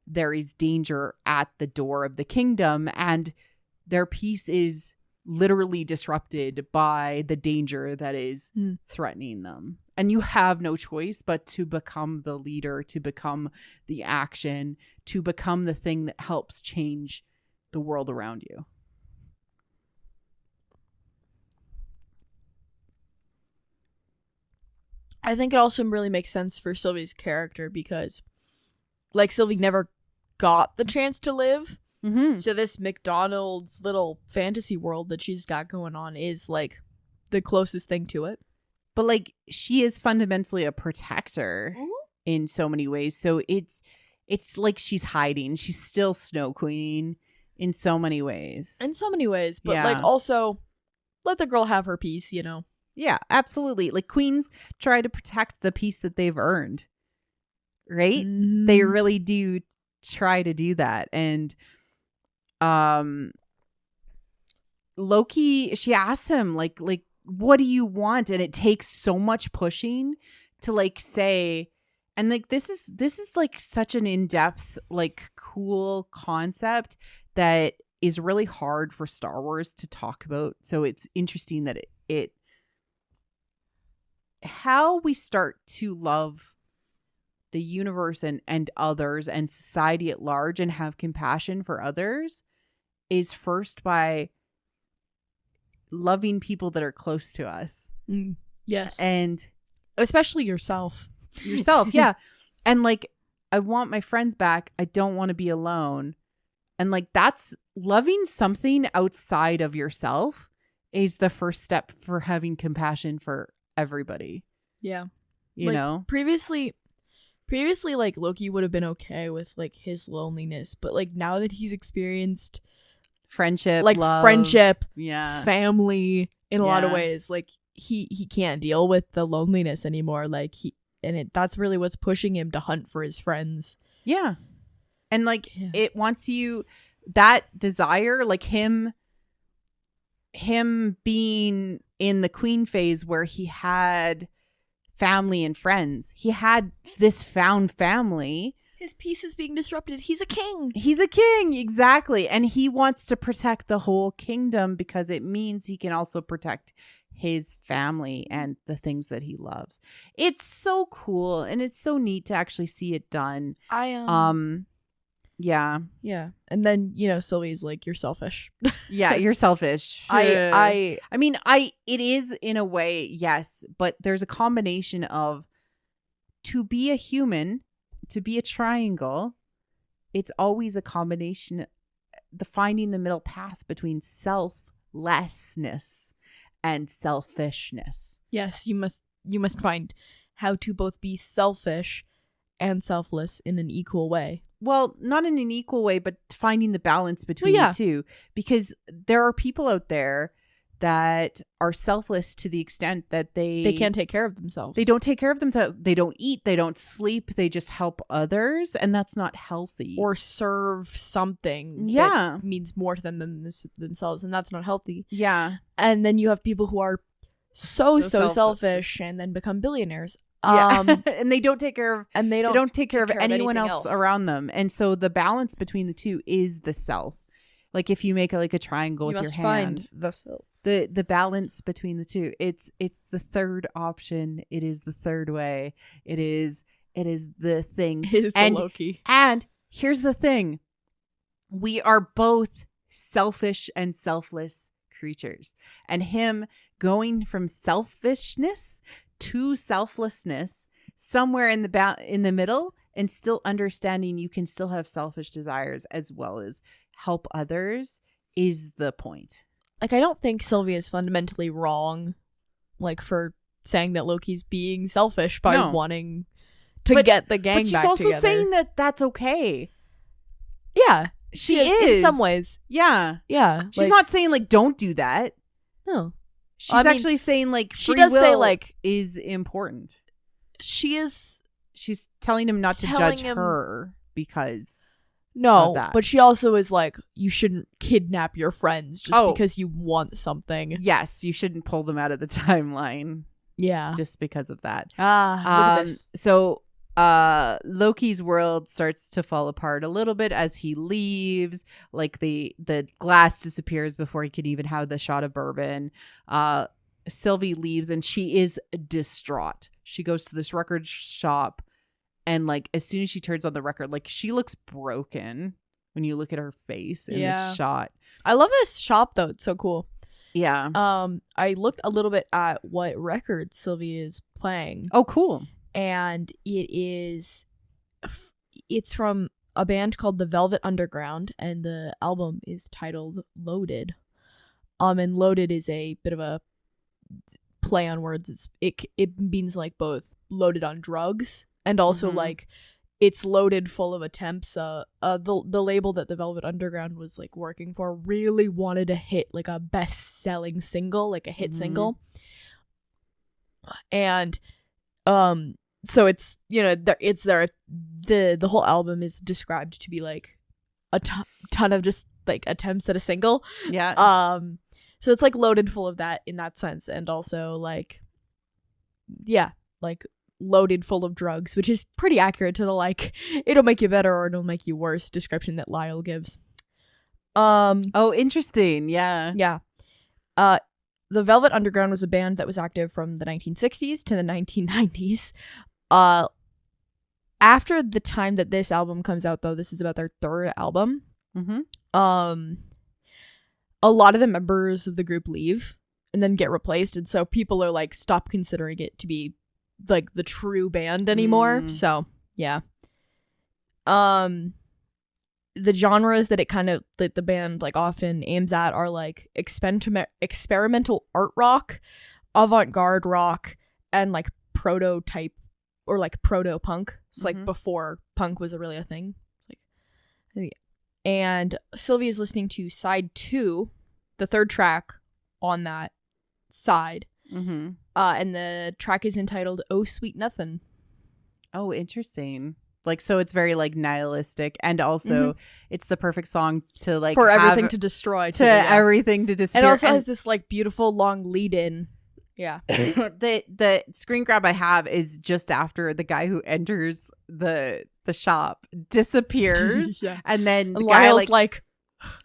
Speaker 3: there is danger at the door of the kingdom, and their peace is literally disrupted by the danger that is threatening them. And you have no choice but to become the leader, to become the action, to become the thing that helps change the world around you.
Speaker 4: I think it also really makes sense for Sylvie's character because, like, Sylvie never got the chance to live. So this McDonald's little fantasy world that she's got going on is, like, the closest thing to it.
Speaker 3: But, like, she is fundamentally a protector in so many ways. So it's like she's hiding. She's still Snow Queen in so many ways.
Speaker 4: In so many ways. But, like, also, let the girl have her peace, you know?
Speaker 3: Yeah, absolutely. Like, queens try to protect the peace that they've earned, right? They really do try to do that. And Loki, she asks him, like, what do you want? And it takes so much pushing to, like, say, and, like, this is like such an in-depth, like, cool concept that is really hard for Star Wars to talk about. So it's interesting that it how we start to love the universe and others and society at large and have compassion for others is first by loving people that are close to us.
Speaker 4: Yes.
Speaker 3: And
Speaker 4: especially yourself.
Speaker 3: Yeah. And, like, I want my friends back. I don't want to be alone. And, like, that's loving something outside of yourself is the first step for having compassion for everybody.
Speaker 4: Yeah.
Speaker 3: You know?
Speaker 4: Previously, like, Loki would have been okay with, like, his loneliness. But, like, now that he's experienced
Speaker 3: friendship,
Speaker 4: like,
Speaker 3: love,
Speaker 4: friendship,
Speaker 3: yeah,
Speaker 4: family in a lot of ways, like, he can't deal with the loneliness anymore. Like, that's really what's pushing him to hunt for his friends.
Speaker 3: Yeah. And, like, it wants you, that desire, like, him being in the queen phase where he had family and friends. He had this found family.
Speaker 4: His peace is being disrupted. He's a king.
Speaker 3: Exactly. And he wants to protect the whole kingdom because it means he can also protect his family and the things that he loves. It's so cool and it's so neat to actually see it done. Yeah.
Speaker 4: And then, you know, Sylvie's like, you're selfish.
Speaker 3: Yeah, you're selfish.
Speaker 4: I
Speaker 3: mean, it is in a way, yes, but there's a combination of, to be a human, to be a triangle, it's always a combination, the finding the middle path between selflessness and selfishness.
Speaker 4: Yes, you must find how to both be selfish and selfless in an equal way.
Speaker 3: Well, not in an equal way, but finding the balance between the two. Because there are people out there that are selfless to the extent that they
Speaker 4: can't take care of themselves.
Speaker 3: They don't take care of themselves. They don't eat. They don't sleep. They just help others. And that's not healthy.
Speaker 4: Or serve something that means more to them than themselves. And that's not healthy.
Speaker 3: Yeah.
Speaker 4: And then you have people who are so selfish and then become billionaires.
Speaker 3: Yeah. And they don't take care of
Speaker 4: they don't
Speaker 3: take care of anyone else around them. And so the balance between the two is the self. Like, if you make a triangle with your hand,
Speaker 4: find the self.
Speaker 3: The balance between the two. It's the third option. It is the third way. It is the thing.
Speaker 4: It is the Loki.
Speaker 3: And here's the thing. We are both selfish and selfless creatures. And him going from selfishness to selflessness, somewhere in the middle, and still understanding you can still have selfish desires as well as help others, is the point.
Speaker 4: Like, I don't think Sylvia is fundamentally wrong, like, for saying that Loki's being selfish by wanting to get the gang back together. But she's also
Speaker 3: saying that that's okay.
Speaker 4: Yeah, she is in some ways.
Speaker 3: Yeah. She's not saying, like, don't do that.
Speaker 4: No.
Speaker 3: She's actually saying, like, free will is important.
Speaker 4: she's
Speaker 3: telling him not to
Speaker 4: telling
Speaker 3: judge
Speaker 4: him-
Speaker 3: her because
Speaker 4: no,
Speaker 3: of that.
Speaker 4: but she also is like, you shouldn't kidnap your friends just because you want something.
Speaker 3: yes, you shouldn't pull them out of the timeline
Speaker 4: Yeah.
Speaker 3: just because of that.
Speaker 4: Look at this.
Speaker 3: So Loki's world starts to fall apart a little bit as he leaves. Like the glass disappears before he can even have the shot of bourbon. Sylvie leaves and she is distraught. She goes to this record shop and like as soon as she turns on the record, like she looks broken when you look at her face in this shot.
Speaker 4: I love this shop though. It's so cool.
Speaker 3: Yeah.
Speaker 4: I looked a little bit at what record Sylvie is playing.
Speaker 3: Oh, cool.
Speaker 4: And it's from a band called The Velvet Underground, and the album is titled Loaded. And Loaded is a bit of a play on words. It means like both loaded on drugs and also like it's loaded full of attempts. The label that The Velvet Underground was like working for really wanted to hit like a best-selling single, like a hit single. And so it's, you know, the whole album is described to be like a ton of just like attempts at a single.
Speaker 3: Yeah.
Speaker 4: So it's like loaded full of that in that sense, and also like, yeah, like loaded full of drugs, which is pretty accurate to the like it'll make you better or it'll make you worse description that Lyle gives.
Speaker 3: Oh, interesting. Yeah.
Speaker 4: Yeah. The Velvet Underground was a band that was active from the 1960s to the 1990s. After the time that this album comes out, though, this is about their third album. A lot of the members of the group leave and then get replaced, and so people are like, stop considering it to be like the true band anymore. So yeah. The genres that the band like often aims at are like experimental art rock, avant-garde rock, and like prototype or like proto-punk. It's like before punk was really a thing. It's like, and Sylvie is listening to side 2, the third track on that side. And the track is entitled "Oh Sweet Nothing."
Speaker 3: Oh, interesting. Like, so it's very like nihilistic, and also it's the perfect song to like
Speaker 4: for everything to destroy,
Speaker 3: everything to disappear.
Speaker 4: And also has this like beautiful long lead in. Yeah.
Speaker 3: The screen grab I have is just after the guy who enters the shop disappears, and then the guy
Speaker 4: Lyle's like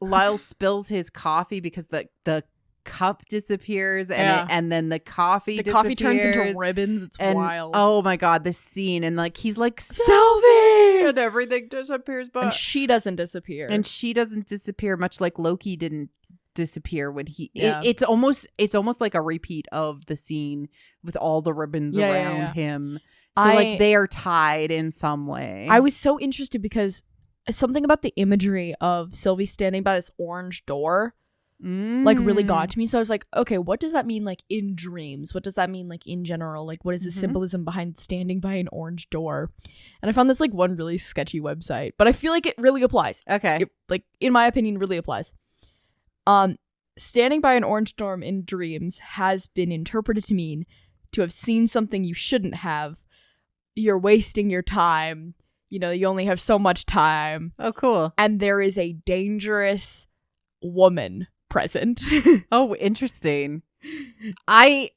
Speaker 3: Lyle spills his coffee because the cup disappears, and then the coffee
Speaker 4: turns into ribbons. It's wild.
Speaker 3: Oh my god, this scene, and like he's like, Sylvie, and everything disappears,
Speaker 4: and she doesn't disappear,
Speaker 3: much like Loki didn't disappear when he it's almost like a repeat of the scene with all the ribbons around him. So like they are tied in some way.
Speaker 4: I was so interested because something about the imagery of Sylvie standing by this orange door like really got to me. So I was like, okay, what does that mean like in dreams? What does that mean like in general? Like what is the symbolism behind standing by an orange door? And I found this like one really sketchy website, but I feel like it really applies.
Speaker 3: Okay.
Speaker 4: It, like in my opinion, really applies. Standing by an orange door in dreams has been interpreted to mean to have seen something you shouldn't have. You're wasting your time. You know, you only have so much time.
Speaker 3: Oh, cool.
Speaker 4: And there is a dangerous woman present.
Speaker 3: Oh, interesting.
Speaker 4: I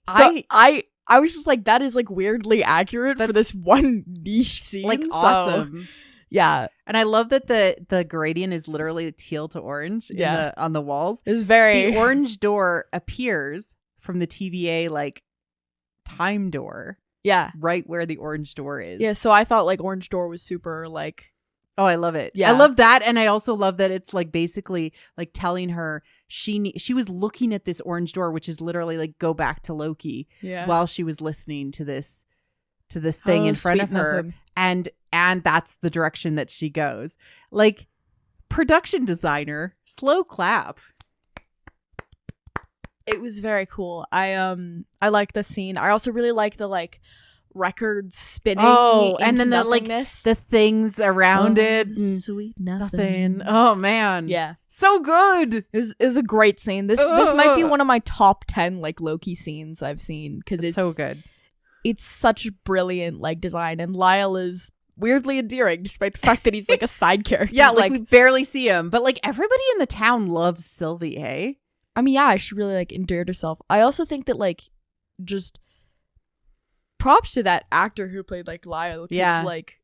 Speaker 4: was just like, that is like weirdly accurate for this one niche scene.
Speaker 3: Like awesome.
Speaker 4: Yeah.
Speaker 3: And I love that the gradient is literally teal to orange on the walls.
Speaker 4: It's very...
Speaker 3: The orange door appears from the TVA like time door.
Speaker 4: Yeah.
Speaker 3: Right where the orange door is.
Speaker 4: Yeah, so I thought like orange door was super like...
Speaker 3: Oh, I love it.
Speaker 4: Yeah.
Speaker 3: I love that, and I also love that it's like basically like telling her she was looking at this orange door, which is literally like go back to Loki while she was listening to this thing in front of her. And that's the direction that she goes. Like, production designer, slow clap.
Speaker 4: It was very cool. I like the scene. I also really like the like records spinning. Oh, and then the like
Speaker 3: the things around it.
Speaker 4: Sweet nothing.
Speaker 3: Oh man.
Speaker 4: Yeah.
Speaker 3: So good.
Speaker 4: It was a great scene. This might be one of my top 10 like Loki scenes I've seen because it's
Speaker 3: so good.
Speaker 4: it's such brilliant like design, and Lyle is weirdly endearing despite the fact that he's like a side character.
Speaker 3: Yeah, like we barely see him, but like everybody in the town loves Sylvie. Hey,
Speaker 4: I mean, yeah, she really like endeared herself. I also think that like just props to that actor who played like Lyle.
Speaker 3: Yeah,
Speaker 4: like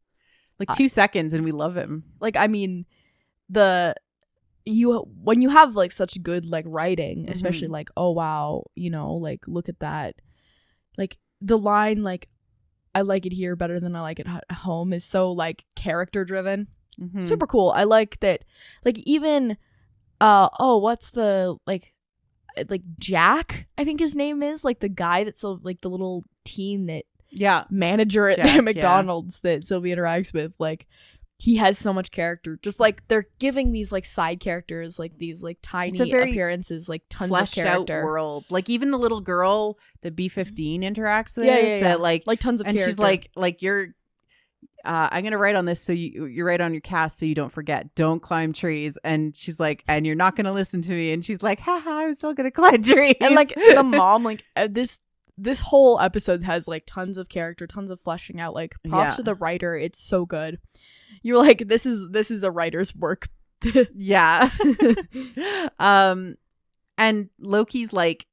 Speaker 3: 2 seconds and we love him.
Speaker 4: Like, I mean, when you have like such good like writing, especially like, oh wow, you know, like look at that, like the line like I like it here better than I like it at home is so like character driven. Super cool. I like that. Like even what's the like Jack, I think his name is, like the guy that's like the little teen that manager at
Speaker 3: Jack,
Speaker 4: McDonald's that Sylvie interacts with. Like he has so much character. Just like they're giving these like side characters like these like tiny appearances, like tons of character.
Speaker 3: Out world. Like even the little girl that B15 interacts with.
Speaker 4: That
Speaker 3: like
Speaker 4: tons of
Speaker 3: and
Speaker 4: character.
Speaker 3: she's like you're I'm gonna write on this so you write on your cast so you don't forget, don't climb trees. And she's like, and you're not gonna listen to me. And she's like, haha, I'm still gonna climb trees.
Speaker 4: And like the mom, like this whole episode has like tons of character, tons of fleshing out. Like props to the writer. It's so good. You're like, this is a writer's work.
Speaker 3: Yeah. And Loki's like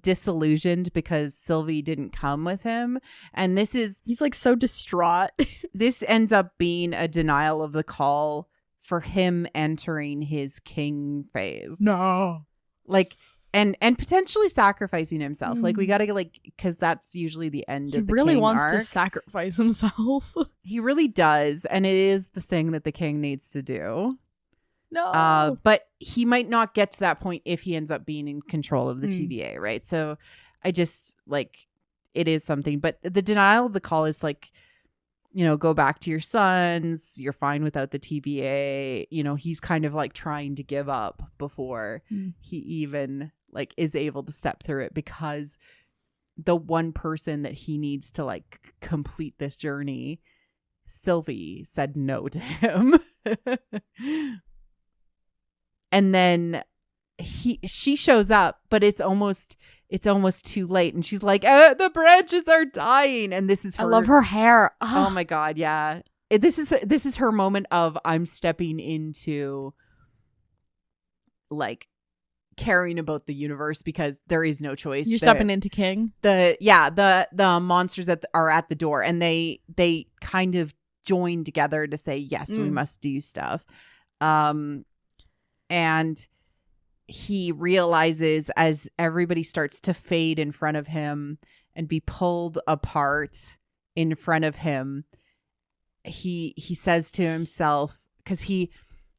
Speaker 3: disillusioned because Sylvie didn't come with him, and he's
Speaker 4: like so distraught.
Speaker 3: This ends up being a denial of the call for him entering his king phase.
Speaker 4: No.
Speaker 3: Like and potentially sacrificing himself. Like we gotta like, because that's usually the end of the
Speaker 4: really
Speaker 3: king
Speaker 4: wants
Speaker 3: arc.
Speaker 4: to sacrifice himself.
Speaker 3: He really does, and it is the thing that the king needs to do.
Speaker 4: No.
Speaker 3: But he might not get to that point if he ends up being in control of the TVA, right? So I just like, it is something. But the denial of the call is like, you know, go back to your sons. You're fine without the TVA. You know, he's kind of like trying to give up before he even like is able to step through it, because the one person that he needs to like complete this journey, Sylvie, said no to him. And then she shows up, but it's almost too late, and she's like, the branches are dying. And this is her,
Speaker 4: I love her hair.
Speaker 3: Oh my god, yeah. This is her moment of, I'm stepping into like caring about the universe because there is no choice.
Speaker 4: You're stepping into king.
Speaker 3: The monsters are at the door, and they kind of join together to say, yes, we must do stuff. And he realizes, as everybody starts to fade in front of him and be pulled apart in front of him, he says to himself, because he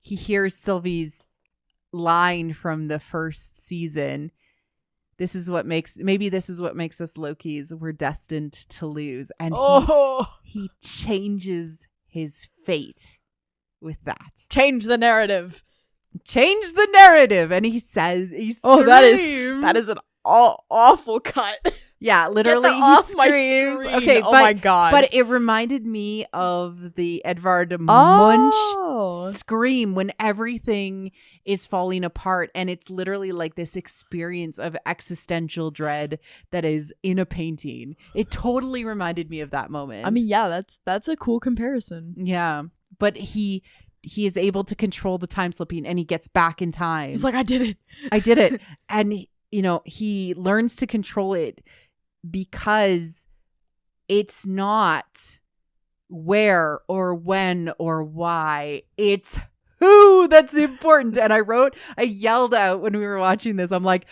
Speaker 3: hears Sylvie's line from the first season, this is what makes us Lokis. We're destined to lose. And he changes his fate with that.
Speaker 4: Change the narrative.
Speaker 3: And he says, he screams.
Speaker 4: That is an awful cut.
Speaker 3: Yeah, literally.
Speaker 4: Get that off
Speaker 3: he
Speaker 4: my
Speaker 3: screams.
Speaker 4: screen.
Speaker 3: Okay,
Speaker 4: my god.
Speaker 3: But it reminded me of the Edvard Munch scream when everything is falling apart, and it's literally like this experience of existential dread that is in a painting. It totally reminded me of that moment.
Speaker 4: I mean, yeah, that's a cool comparison.
Speaker 3: Yeah, but he is able to control the time slipping, and he gets back in time.
Speaker 4: He's like, I did it.
Speaker 3: And you know, he learns to control it because it's not where or when or why, it's who that's important. And I yelled out when we were watching this, I'm like,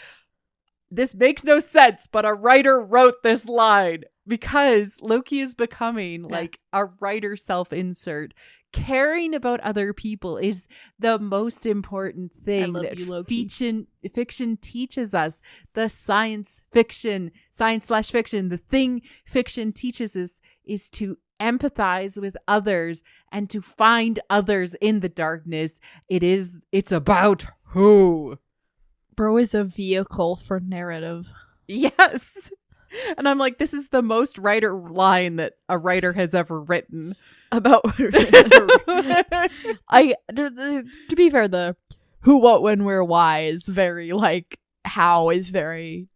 Speaker 3: this makes no sense, but a writer wrote this line, because Loki is becoming like a writer self-insert. Caring about other people is the most important thing that fiction teaches us. The science/fiction, the thing fiction teaches us is to empathize with others and to find others in the darkness. It's about who.
Speaker 4: Bro is a vehicle for narrative.
Speaker 3: Yes. And I'm like, this is the most writer line that a writer has ever written.
Speaker 4: About to be fair, the who, what, when, where, why is very like, how is very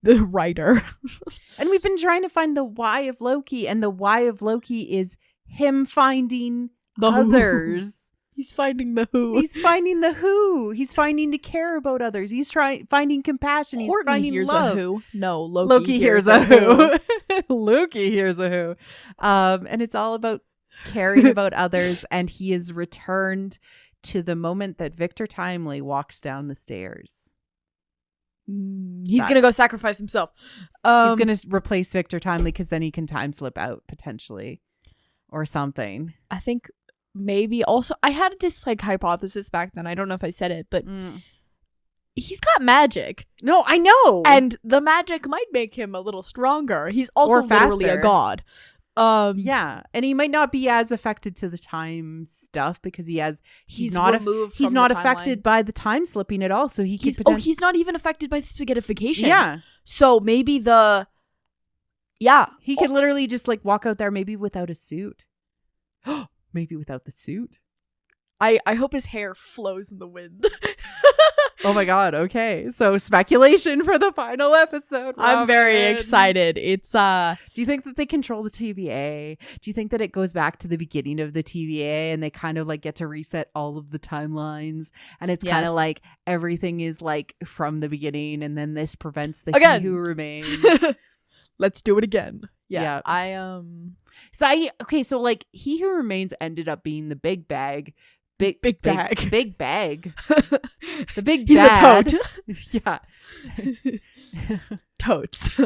Speaker 4: the writer.
Speaker 3: And we've been trying to find the why of Loki, and the why of Loki is him finding
Speaker 4: The Who.
Speaker 3: others.
Speaker 4: He's finding the Who.
Speaker 3: He's finding the Who. He's finding to care about others. He's finding compassion. He's
Speaker 4: Horton
Speaker 3: finding
Speaker 4: hears
Speaker 3: love.
Speaker 4: a Who. No,
Speaker 3: Loki hears a Who. Loki hears a Who. And it's all about caring about others. And he is returned to the moment that Victor Timely walks down the stairs.
Speaker 4: He's gonna go sacrifice himself.
Speaker 3: He's gonna replace Victor Timely because then he can time slip out potentially, or something.
Speaker 4: I think maybe also I had this like hypothesis back then. I don't know if I said it, but he's got magic.
Speaker 3: No, I know.
Speaker 4: And the magic might make him a little stronger. He's also
Speaker 3: Or
Speaker 4: literally a
Speaker 3: faster.
Speaker 4: god.
Speaker 3: Yeah, and he might not be as affected to the time stuff because he's not
Speaker 4: removed
Speaker 3: he's
Speaker 4: from
Speaker 3: not
Speaker 4: the
Speaker 3: affected
Speaker 4: timeline.
Speaker 3: by the time slipping at all. So he
Speaker 4: He's
Speaker 3: could
Speaker 4: he's not even affected by spaghettification.
Speaker 3: yeah.
Speaker 4: So maybe
Speaker 3: He could literally just like walk out there maybe without a suit. Maybe without the suit.
Speaker 4: I hope his hair flows in the wind.
Speaker 3: Oh my god, okay. So speculation for the final episode.
Speaker 4: I'm very
Speaker 3: Robin.
Speaker 4: excited. It's
Speaker 3: Do you think that they control the TVA? Do you think that it goes back to the beginning of the TVA and they kind of like get to reset all of the timelines? And it's kind of
Speaker 4: Yes.
Speaker 3: like everything is like from the beginning and then this prevents the
Speaker 4: Again.
Speaker 3: He Who Remains.
Speaker 4: Let's do it again.
Speaker 3: Yeah.
Speaker 4: I
Speaker 3: So like He Who Remains ended up being the big bag. Big
Speaker 4: bag.
Speaker 3: Big bag. The big
Speaker 4: He's
Speaker 3: bad.
Speaker 4: a toad.
Speaker 3: Yeah.
Speaker 4: Totes.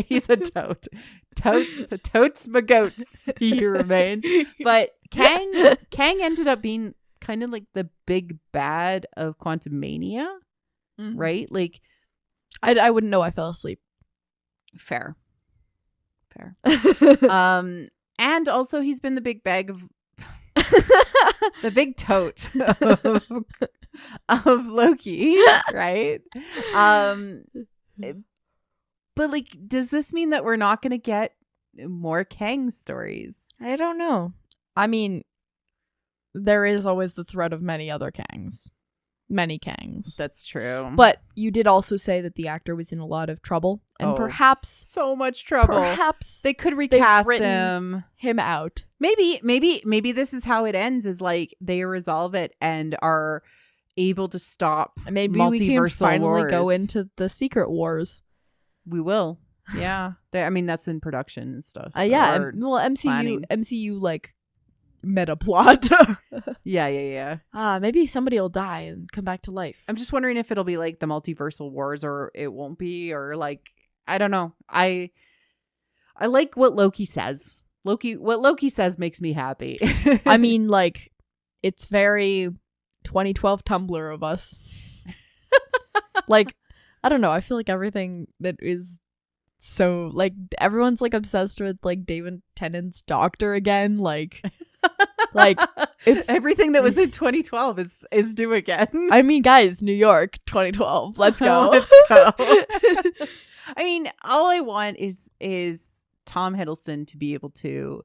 Speaker 3: He's a tote. Totes my goats. He remains. But Kang ended up being kind of like the big bad of Quantum Mania, right? Like,
Speaker 4: I wouldn't know. I fell asleep.
Speaker 3: fair. And also he's been the big bag of the big tote of Loki, right? But like, does this mean that we're not going to get more Kang stories?
Speaker 4: I don't know. I mean, there is always the threat of many other Kangs. Many Kangs.
Speaker 3: That's true.
Speaker 4: But you did also say that the actor was in a lot of trouble. And perhaps
Speaker 3: so much trouble.
Speaker 4: Perhaps
Speaker 3: They could recast
Speaker 4: written him out.
Speaker 3: Maybe this is how it ends, is like they resolve it and are able to stop
Speaker 4: Maybe
Speaker 3: multiversal
Speaker 4: we can finally
Speaker 3: wars.
Speaker 4: go into the Secret Wars.
Speaker 3: We will. Yeah. I mean, that's in production and stuff.
Speaker 4: Yeah.
Speaker 3: Or
Speaker 4: MCU
Speaker 3: planning.
Speaker 4: like meta plot.
Speaker 3: Yeah.
Speaker 4: Maybe somebody will die and come back to life.
Speaker 3: I'm just wondering if it'll be like the multiversal wars or it won't be, or like, I don't know. I like what Loki says. What Loki says makes me happy.
Speaker 4: I mean, like, it's very 2012 Tumblr of us. Like, I don't know. I feel like everything that is so, like, everyone's like obsessed with like David Tennant's Doctor again. Like it's
Speaker 3: everything that was in 2012 is due again.
Speaker 4: I mean, guys, New York 2012. Let's go.
Speaker 3: Let's go. I mean, all I want is Tom Hiddleston to be able to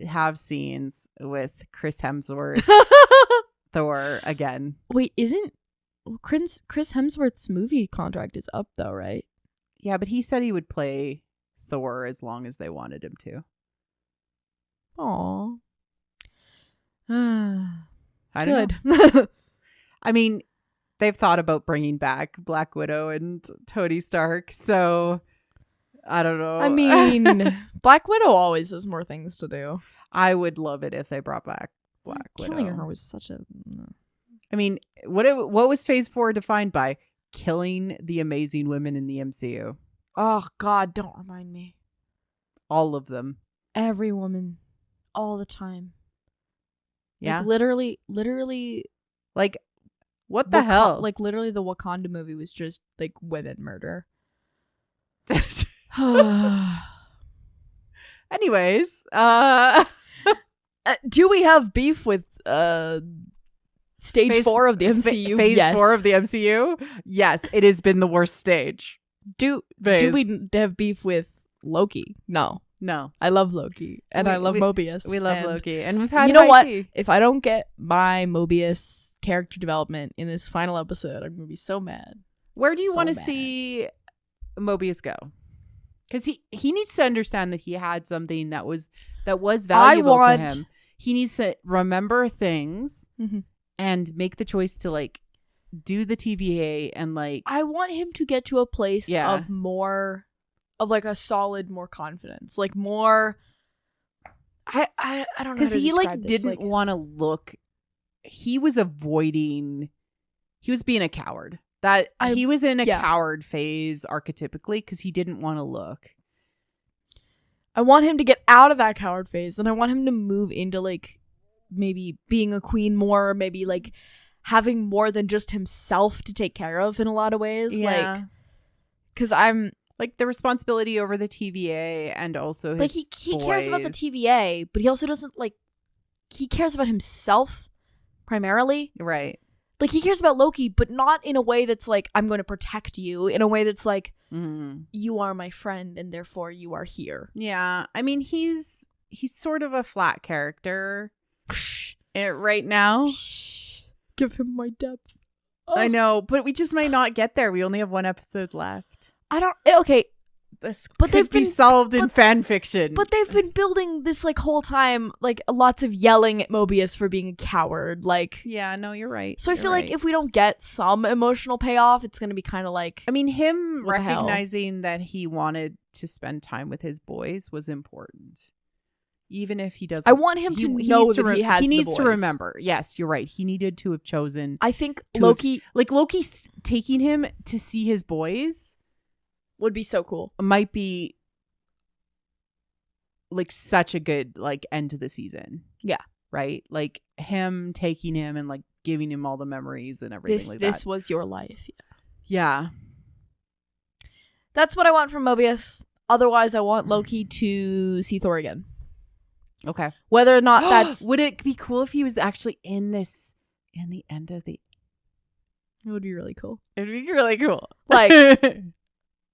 Speaker 3: have scenes with Chris Hemsworth Thor again.
Speaker 4: Wait, isn't Chris Hemsworth's movie contract is up though, right?
Speaker 3: Yeah, but he said he would play Thor as long as they wanted him to.
Speaker 4: Aww.
Speaker 3: I don't know.
Speaker 4: Good.
Speaker 3: I mean, they've thought about bringing back Black Widow and Tony Stark, so I don't know.
Speaker 4: I mean, Black Widow always has more things to do.
Speaker 3: I would love it if they brought back Black Widow.
Speaker 4: Killing her was such a...
Speaker 3: I mean, what was Phase 4 defined by? Killing the amazing women in the MCU.
Speaker 4: Oh, God, don't remind me.
Speaker 3: All of them.
Speaker 4: Every woman. All the time.
Speaker 3: Yeah.
Speaker 4: Like, literally...
Speaker 3: Like, what the hell?
Speaker 4: Like, literally the Wakanda movie was just, like, women murder.
Speaker 3: Anyways,
Speaker 4: do we have beef with stage 4 of the MCU?
Speaker 3: Phase
Speaker 4: yes.
Speaker 3: 4 of the MCU? Yes, it has been the worst stage.
Speaker 4: Do we have beef with Loki? No. I love Loki. And I love Mobius.
Speaker 3: We love Loki. And we've had
Speaker 4: you know what?
Speaker 3: Heidi.
Speaker 4: If I don't get my Mobius character development in this final episode, I'm going to be so mad.
Speaker 3: Where do you
Speaker 4: So
Speaker 3: want to
Speaker 4: mad.
Speaker 3: see Mobius go. Because he needs to understand that he had something that was valuable to him. He needs to remember things and make the choice to like do the TVA and like.
Speaker 4: I want him to get to a place of more, of like a solid, more confidence, like more. I don't know
Speaker 3: because he like didn't want to look. He was avoiding. He was being a coward. He was in a coward phase archetypically because he didn't want to look.
Speaker 4: I want him to get out of that coward phase, and I want him to move into like maybe being a queen more, maybe like having more than just himself to take care of in a lot of ways.
Speaker 3: Yeah.
Speaker 4: Like, because I'm
Speaker 3: like the responsibility over the TVA and also his
Speaker 4: like he cares about the TVA, but he also doesn't like. He cares about himself primarily,
Speaker 3: right?
Speaker 4: Like, he cares about Loki, but not in a way that's like, I'm going to protect you. In a way that's like, you are my friend, and therefore you are here.
Speaker 3: Yeah. I mean, he's sort of a flat character right now.
Speaker 4: Give him my depth.
Speaker 3: Oh. I know, but we just might not get there. We only have one episode left.
Speaker 4: Okay.
Speaker 3: This could be solved in fan fiction.
Speaker 4: But they've been building this like whole time, like lots of yelling at Mobius for being a coward. Like,
Speaker 3: yeah, no, you're right.
Speaker 4: So I feel like if we don't get some emotional payoff, it's going to be kind of like,
Speaker 3: I mean, him recognizing that he wanted to spend time with his boys was important. Even if he doesn't,
Speaker 4: I want him to know that he has.
Speaker 3: He needs to remember. Yes, you're right. He needed to have chosen.
Speaker 4: I think Loki,
Speaker 3: Loki taking him to see his boys
Speaker 4: would be so cool.
Speaker 3: Might be like such a good like end to the season.
Speaker 4: Yeah.
Speaker 3: Right? Like him taking him and like giving him all the memories and everything like that.
Speaker 4: This was your life.
Speaker 3: Yeah.
Speaker 4: That's what I want from Mobius. Otherwise, I want Loki to see Thor again.
Speaker 3: Okay.
Speaker 4: Whether or not that's...
Speaker 3: Would it be cool if he was actually in the end of the...
Speaker 4: It would be really cool.
Speaker 3: It would be really cool.
Speaker 4: Like...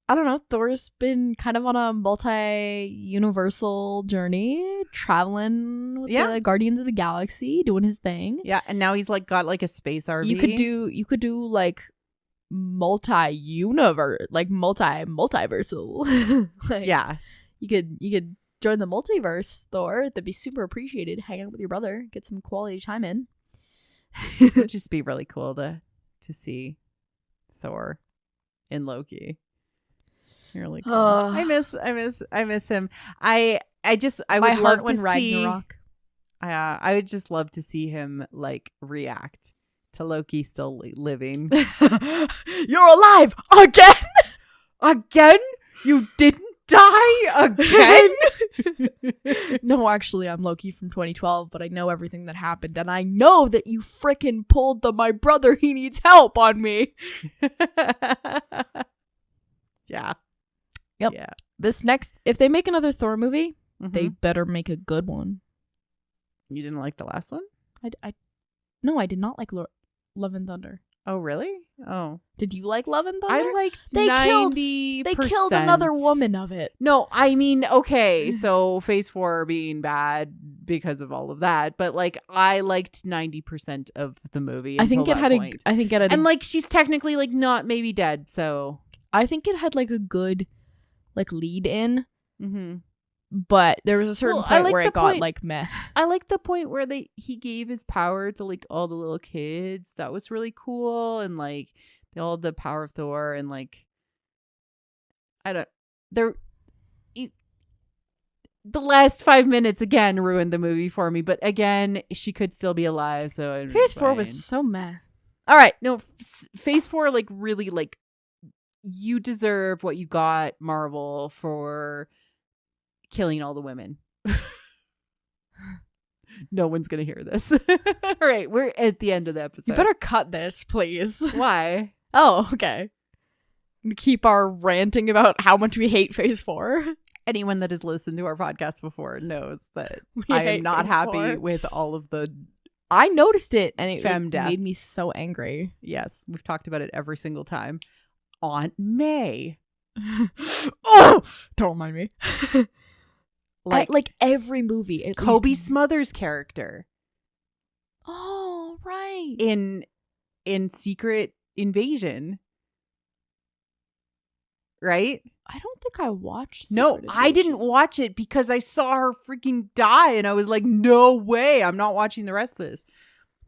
Speaker 4: I don't know, Thor's been kind of on a multi-universal journey, traveling with the Guardians of the Galaxy, doing his thing.
Speaker 3: Yeah, and now he's like got like a space RV.
Speaker 4: You could do like multi-universe, like multiversal. Like, yeah. You could join the multiverse, Thor. That'd be super appreciated. Hang out with your brother, get some quality time in.
Speaker 3: It would just be really cool to see Thor in Loki. Really cool. I miss him. I would love to see Ragnarok. I would just love to see him like react to Loki still living.
Speaker 4: You're alive again?
Speaker 3: Again? You didn't die again?
Speaker 4: No, actually, I'm Loki from 2012, but I know everything that happened, and I know that you frickin' pulled the "my brother, he needs help" on me.
Speaker 3: Yeah.
Speaker 4: Yep. Yeah. This next, if they make another Thor movie, they better make a good one.
Speaker 3: You didn't like the last one?
Speaker 4: No, I did not like Love and Thunder.
Speaker 3: Oh, really? Oh.
Speaker 4: Did you like Love and Thunder?
Speaker 3: I liked 90%.
Speaker 4: They killed another woman of it.
Speaker 3: No, I mean, okay, so Phase 4 being bad because of all of that, but like I liked 90% of the movie.
Speaker 4: I think it had
Speaker 3: and like she's technically like not maybe dead, so
Speaker 4: I think it had like a good like lead in. But there was a certain point where it got like meh.
Speaker 3: I like the point where he gave his power to like all the little kids. That was really cool, and like they all had the power of Thor, and like the last 5 minutes again ruined the movie for me. But again, she could still be alive, so
Speaker 4: Phase 4 was so meh. All right,
Speaker 3: no, Phase 4 like really like you deserve what you got, Marvel, for killing all the women. No one's gonna hear this. All right, we're at the end of the episode.
Speaker 4: You better cut this, please.
Speaker 3: Why?
Speaker 4: Oh, okay. Keep our ranting about how much we hate Phase 4.
Speaker 3: Anyone that has listened to our podcast before knows that I am not happy with all of the...
Speaker 4: I noticed it, and it made me so angry.
Speaker 3: Yes, we've talked about it every single time. Aunt May.
Speaker 4: Oh, don't remind me. Like every movie,
Speaker 3: Kobe Smothers' character.
Speaker 4: Oh, right.
Speaker 3: In Secret Invasion. right?
Speaker 4: I don't think I watched
Speaker 3: No,
Speaker 4: Secret
Speaker 3: I didn't
Speaker 4: Invasion.
Speaker 3: watch it because I saw her freaking die and I was like, no way, I'm not watching the rest of this.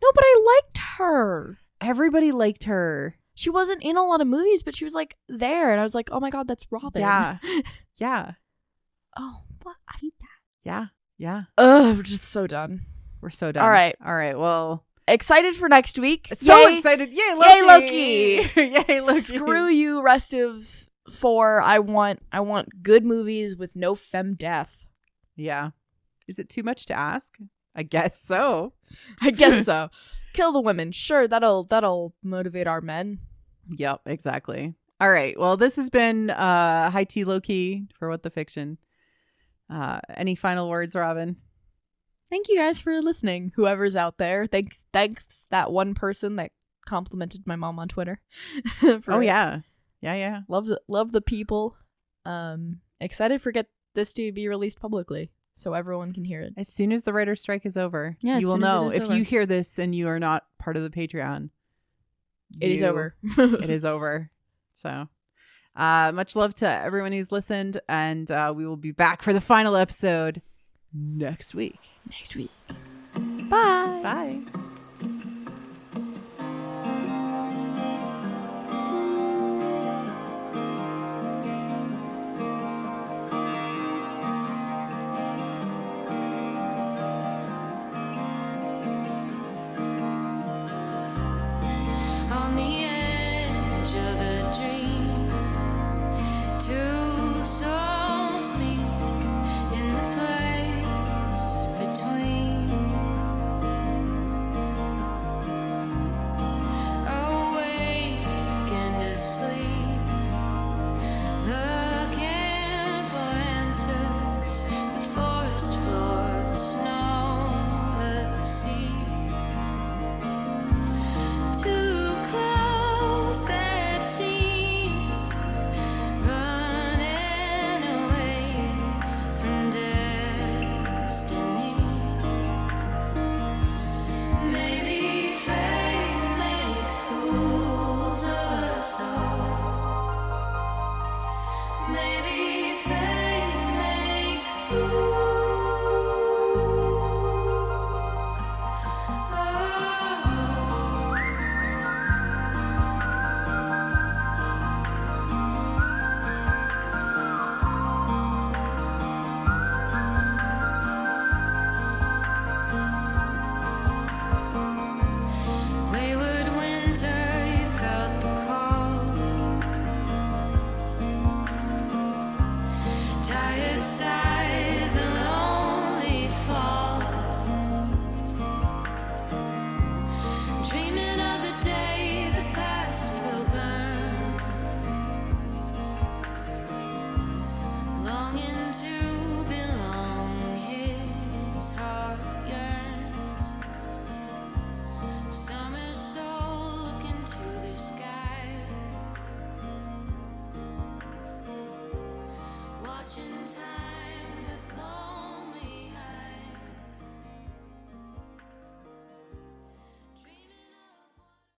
Speaker 4: No, but I liked her.
Speaker 3: Everybody liked her.
Speaker 4: She wasn't in a lot of movies, but she was like there, and I was like, oh my god, that's Robin.
Speaker 3: Yeah. Yeah.
Speaker 4: Oh, what? I hate that.
Speaker 3: Yeah. Yeah.
Speaker 4: Ugh, we're just so done.
Speaker 3: We're so done.
Speaker 4: All right.
Speaker 3: Well,
Speaker 4: Excited for next week.
Speaker 3: so
Speaker 4: Yay.
Speaker 3: excited. Yay, Loki.
Speaker 4: Yay, Loki.
Speaker 3: Yay, Loki.
Speaker 4: Screw you, rest of 4. I want good movies with no femme death.
Speaker 3: Yeah. Is it too much to ask? I guess so.
Speaker 4: I guess so. Kill the women. Sure, that'll motivate our men.
Speaker 3: Yep, exactly. All right. Well, this has been High Tea Loki for What the Fiction. Any final words, Robin?
Speaker 4: Thank you guys for listening. Whoever's out there. Thanks that one person that complimented my mom on Twitter.
Speaker 3: Yeah. Yeah.
Speaker 4: Love the people. Excited for get this to be released publicly so everyone can hear it.
Speaker 3: As soon as the writer's strike is over,
Speaker 4: Yeah, as
Speaker 3: you will
Speaker 4: soon as it
Speaker 3: know.
Speaker 4: is
Speaker 3: If
Speaker 4: over.
Speaker 3: you hear this and you are not part of the Patreon,
Speaker 4: It is over.
Speaker 3: It is over. So, much love to everyone who's listened, and we will be back for the final episode next week.
Speaker 4: Bye.
Speaker 3: Bye.